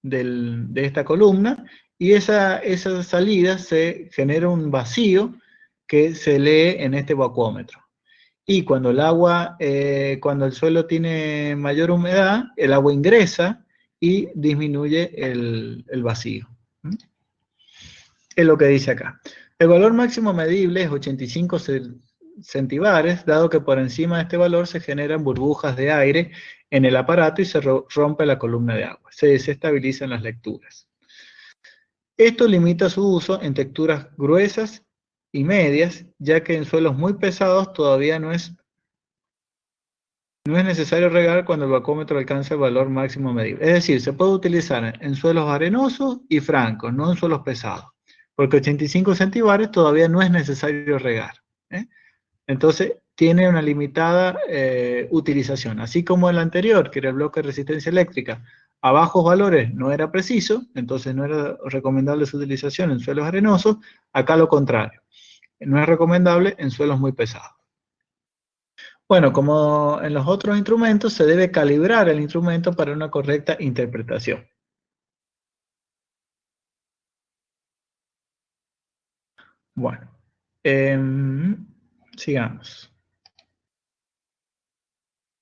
de esta columna, y esa salida se genera un vacío que se lee en este vacuómetro. Y cuando cuando el suelo tiene mayor humedad, el agua ingresa y disminuye el vacío. Es lo que dice acá. El valor máximo medible es 85 centibares, dado que por encima de este valor se generan burbujas de aire en el aparato y se rompe la columna de agua. Se desestabilizan las lecturas. Esto limita su uso en texturas gruesas y medias, ya que en suelos muy pesados todavía no es necesario regar cuando el vacuómetro alcanza el valor máximo medible. Es decir, se puede utilizar en suelos arenosos y francos, no en suelos pesados, porque 85 centibares todavía no es necesario regar. Entonces, tiene una limitada utilización. Así como el anterior, que era el bloque de resistencia eléctrica, a bajos valores no era preciso, entonces no era recomendable su utilización en suelos arenosos. Acá lo contrario, no es recomendable en suelos muy pesados. Bueno, como en los otros instrumentos, se debe calibrar el instrumento para una correcta interpretación. Bueno, sigamos.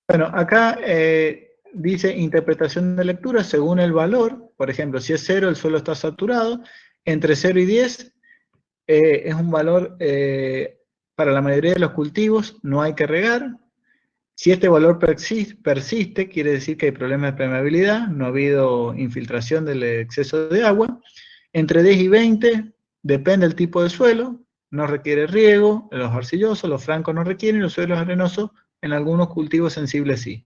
Bueno, acá dice interpretación de lectura según el valor. Por ejemplo, si es 0, el suelo está saturado. Entre 0 y 10 es un valor para la mayoría de los cultivos, no hay que regar. Si este valor persiste, quiere decir que hay problemas de permeabilidad, no ha habido infiltración del exceso de agua. Entre 10 y 20, depende del tipo de suelo, no requiere riego, los arcillosos, los francos no requieren, los suelos arenosos en algunos cultivos sensibles sí.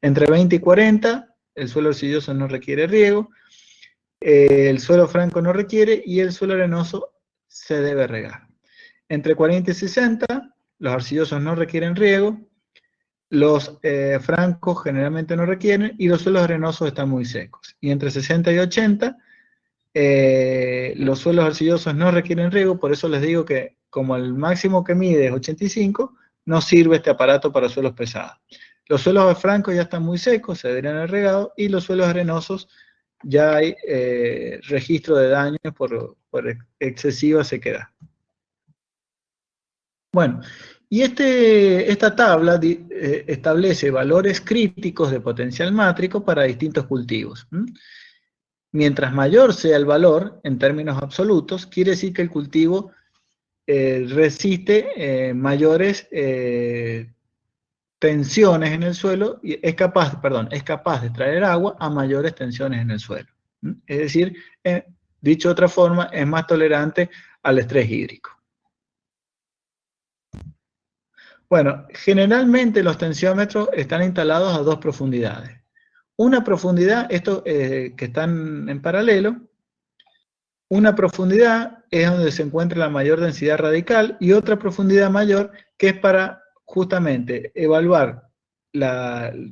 Entre 20 y 40, el suelo arcilloso no requiere riego, el suelo franco no requiere y el suelo arenoso se debe regar. Entre 40 y 60, los arcillosos no requieren riego, los francos generalmente no requieren y los suelos arenosos están muy secos. Y entre 60 y 80, los suelos arcillosos no requieren riego, por eso les digo que como el máximo que mide es 85, no sirve este aparato para suelos pesados. Los suelos francos ya están muy secos, se deberían haber regado, y los suelos arenosos ya hay registro de daños por excesiva sequedad. Bueno, y esta tabla establece valores críticos de potencial mátrico para distintos cultivos. Mientras mayor sea el valor, en términos absolutos, quiere decir que el cultivo resiste mayores tensiones en el suelo y es capaz de traer agua a mayores tensiones en el suelo. Es decir, dicho de otra forma, es más tolerante al estrés hídrico. Bueno, generalmente los tensiómetros están instalados a dos profundidades. Una profundidad, estos que están en paralelo, una profundidad es donde se encuentra la mayor densidad radical y otra profundidad mayor que es para justamente evaluar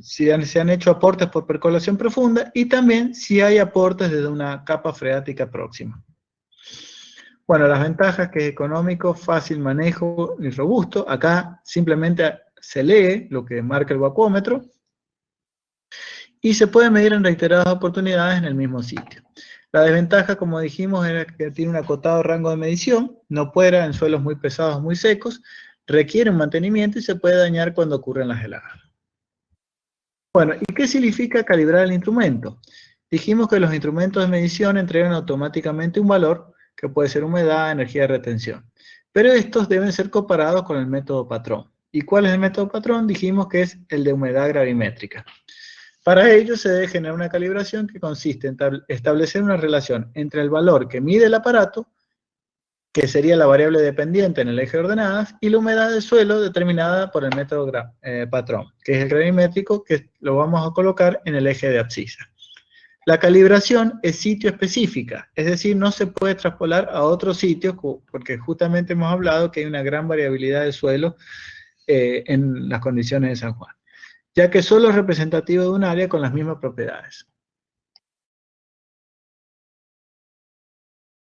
si se han hecho aportes por percolación profunda y también si hay aportes desde una capa freática próxima. Bueno, las ventajas que es económico, fácil manejo y robusto. Acá simplemente se lee lo que marca el vacuómetro y se puede medir en reiteradas oportunidades en el mismo sitio. La desventaja, como dijimos, era que tiene un acotado rango de medición, no puede en suelos muy pesados, muy secos, requiere un mantenimiento y se puede dañar cuando ocurren las heladas. Bueno, ¿y qué significa calibrar el instrumento? Dijimos que los instrumentos de medición entregan automáticamente un valor, que puede ser humedad, energía de retención. Pero estos deben ser comparados con el método patrón. ¿Y cuál es el método patrón? Dijimos que es el de humedad gravimétrica. Para ello se debe generar una calibración que consiste en establecer una relación entre el valor que mide el aparato, que sería la variable dependiente en el eje de ordenadas, y la humedad del suelo determinada por el método patrón, que es el gravimétrico, que lo vamos a colocar en el eje de abscisa. La calibración es sitio específica, es decir, no se puede traspolar a otros sitios, porque justamente hemos hablado que hay una gran variabilidad de suelo en las condiciones de San Juan, ya que solo es representativo de un área con las mismas propiedades.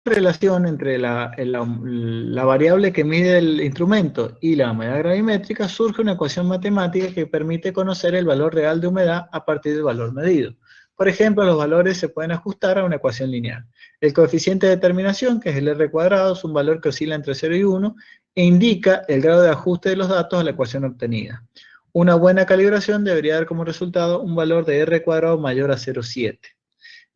La relación entre la variable que mide el instrumento y la humedad gravimétrica surge una ecuación matemática que permite conocer el valor real de humedad a partir del valor medido. Por ejemplo, los valores se pueden ajustar a una ecuación lineal. El coeficiente de determinación, que es el R cuadrado, es un valor que oscila entre 0 y 1 e indica el grado de ajuste de los datos a la ecuación obtenida. Una buena calibración debería dar como resultado un valor de R cuadrado mayor a 0,7.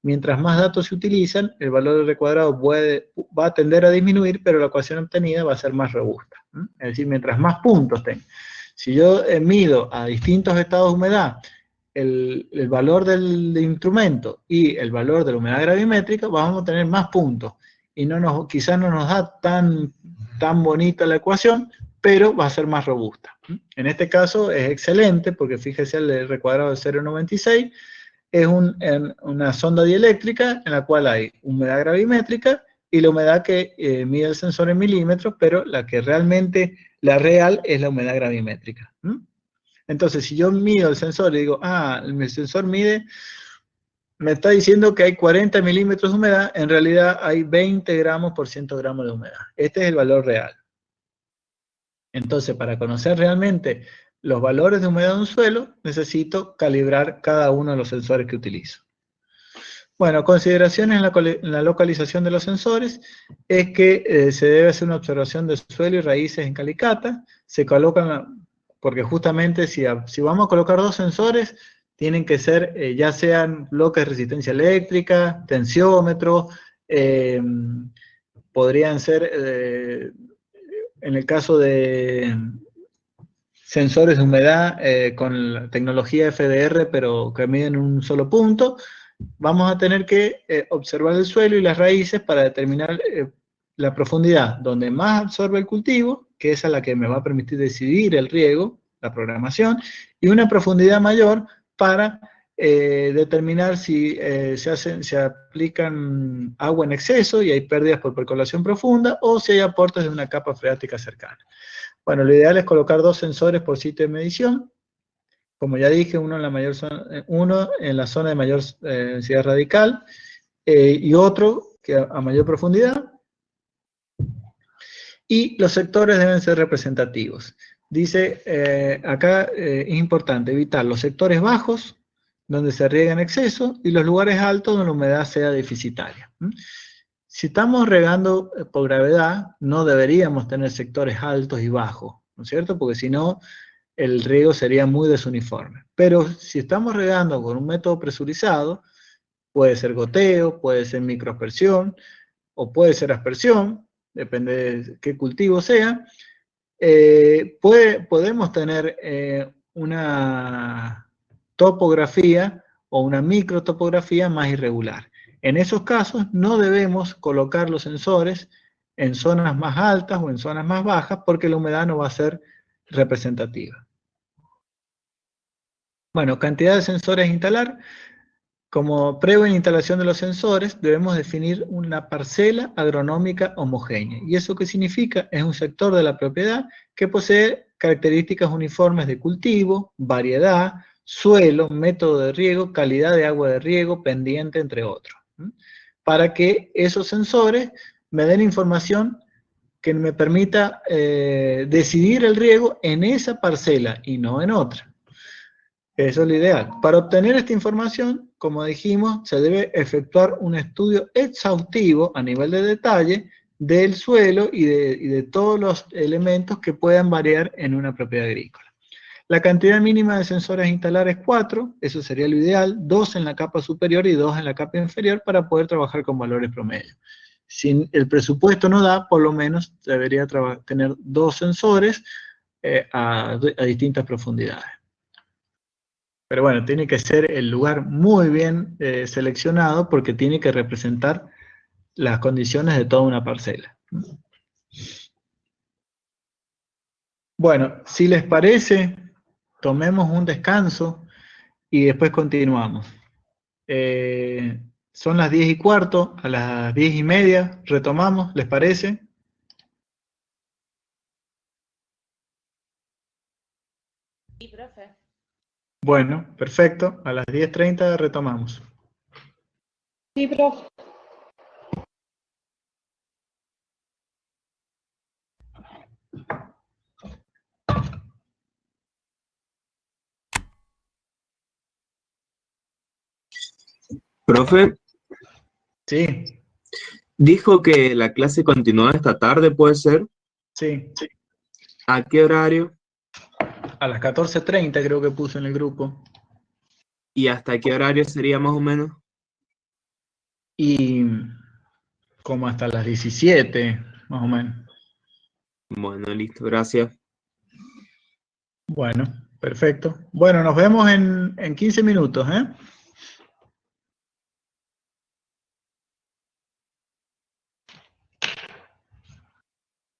Mientras más datos se utilizan, el valor de R cuadrado va a tender a disminuir, pero la ecuación obtenida va a ser más robusta. Es decir, mientras más puntos tenga. Si yo mido a distintos estados de humedad el valor del instrumento y el valor de la humedad gravimétrica, vamos a tener más puntos. Y quizás no nos da tan bonita la ecuación, pero va a ser más robusta. En este caso es excelente, porque fíjese el R cuadrado de 0,96, es una sonda dieléctrica en la cual hay humedad gravimétrica y la humedad que mide el sensor en milímetros, pero la real es la humedad gravimétrica. Entonces, si yo mido el sensor y digo, el sensor mide me está diciendo que hay 40 milímetros de humedad, en realidad hay 20 gramos por 100 gramos de humedad. Este es el valor real. Entonces, para conocer realmente los valores de humedad de un suelo, necesito calibrar cada uno de los sensores que utilizo. Bueno, consideraciones en la localización de los sensores es que se debe hacer una observación de suelo y raíces en calicata. Se colocan, porque justamente si vamos a colocar dos sensores, tienen que ser, ya sean bloques de resistencia eléctrica, tensiómetros, podrían ser, en el caso de sensores de humedad con la tecnología FDR, pero que miden un solo punto, vamos a tener que observar el suelo y las raíces para determinar la profundidad donde más absorbe el cultivo, que es la que me va a permitir decidir el riego, la programación, y una profundidad mayor para determinar si se aplican agua en exceso y hay pérdidas por percolación profunda, o si hay aportes de una capa freática cercana. Bueno, lo ideal es colocar dos sensores por sitio de medición. Como ya dije, uno en la zona de mayor densidad radical y otro que a mayor profundidad. Y los sectores deben ser representativos. Dice, acá es importante evitar los sectores bajos, donde se riega en exceso, y los lugares altos donde la humedad sea deficitaria. Si estamos regando por gravedad, no deberíamos tener sectores altos y bajos, ¿no es cierto? Porque si no, el riego sería muy desuniforme. Pero si estamos regando con un método presurizado, puede ser goteo, puede ser microaspersión, o puede ser aspersión, depende de qué cultivo sea, podemos tener una topografía o una microtopografía más irregular. En esos casos no debemos colocar los sensores en zonas más altas o en zonas más bajas porque la humedad no va a ser representativa. Bueno, cantidad de sensores a instalar. Como previa instalación de los sensores, debemos definir una parcela agronómica homogénea. ¿Y eso qué significa? Es un sector de la propiedad que posee características uniformes de cultivo, variedad, suelo, método de riego, calidad de agua de riego, pendiente, entre otros. Para que esos sensores me den información que me permita decidir el riego en esa parcela y no en otra. Eso es lo ideal. Para obtener esta información, como dijimos, se debe efectuar un estudio exhaustivo a nivel de detalle del suelo y de todos los elementos que puedan variar en una propiedad agrícola. La cantidad mínima de sensores a instalar es 4, eso sería lo ideal, 2 en la capa superior y 2 en la capa inferior para poder trabajar con valores promedio. Si el presupuesto no da, por lo menos debería tener 2 sensores a distintas profundidades. Pero bueno, tiene que ser el lugar muy bien seleccionado porque tiene que representar las condiciones de toda una parcela. Bueno, si les parece, tomemos un descanso y después continuamos. Son las 10:15, a las 10:30 retomamos, ¿les parece? Sí, profe. Bueno, perfecto, a las 10:30 retomamos. Sí, profe. Profe, Sí, dijo que la clase continuaba esta tarde, ¿puede ser? sí. ¿A qué horario? A las 14:30 creo que puse en el grupo. ¿Y hasta qué horario sería más o menos? Y como hasta las 17, más o menos. Bueno, listo, gracias. Bueno, perfecto. Bueno, nos vemos en 15 minutos, ¿eh?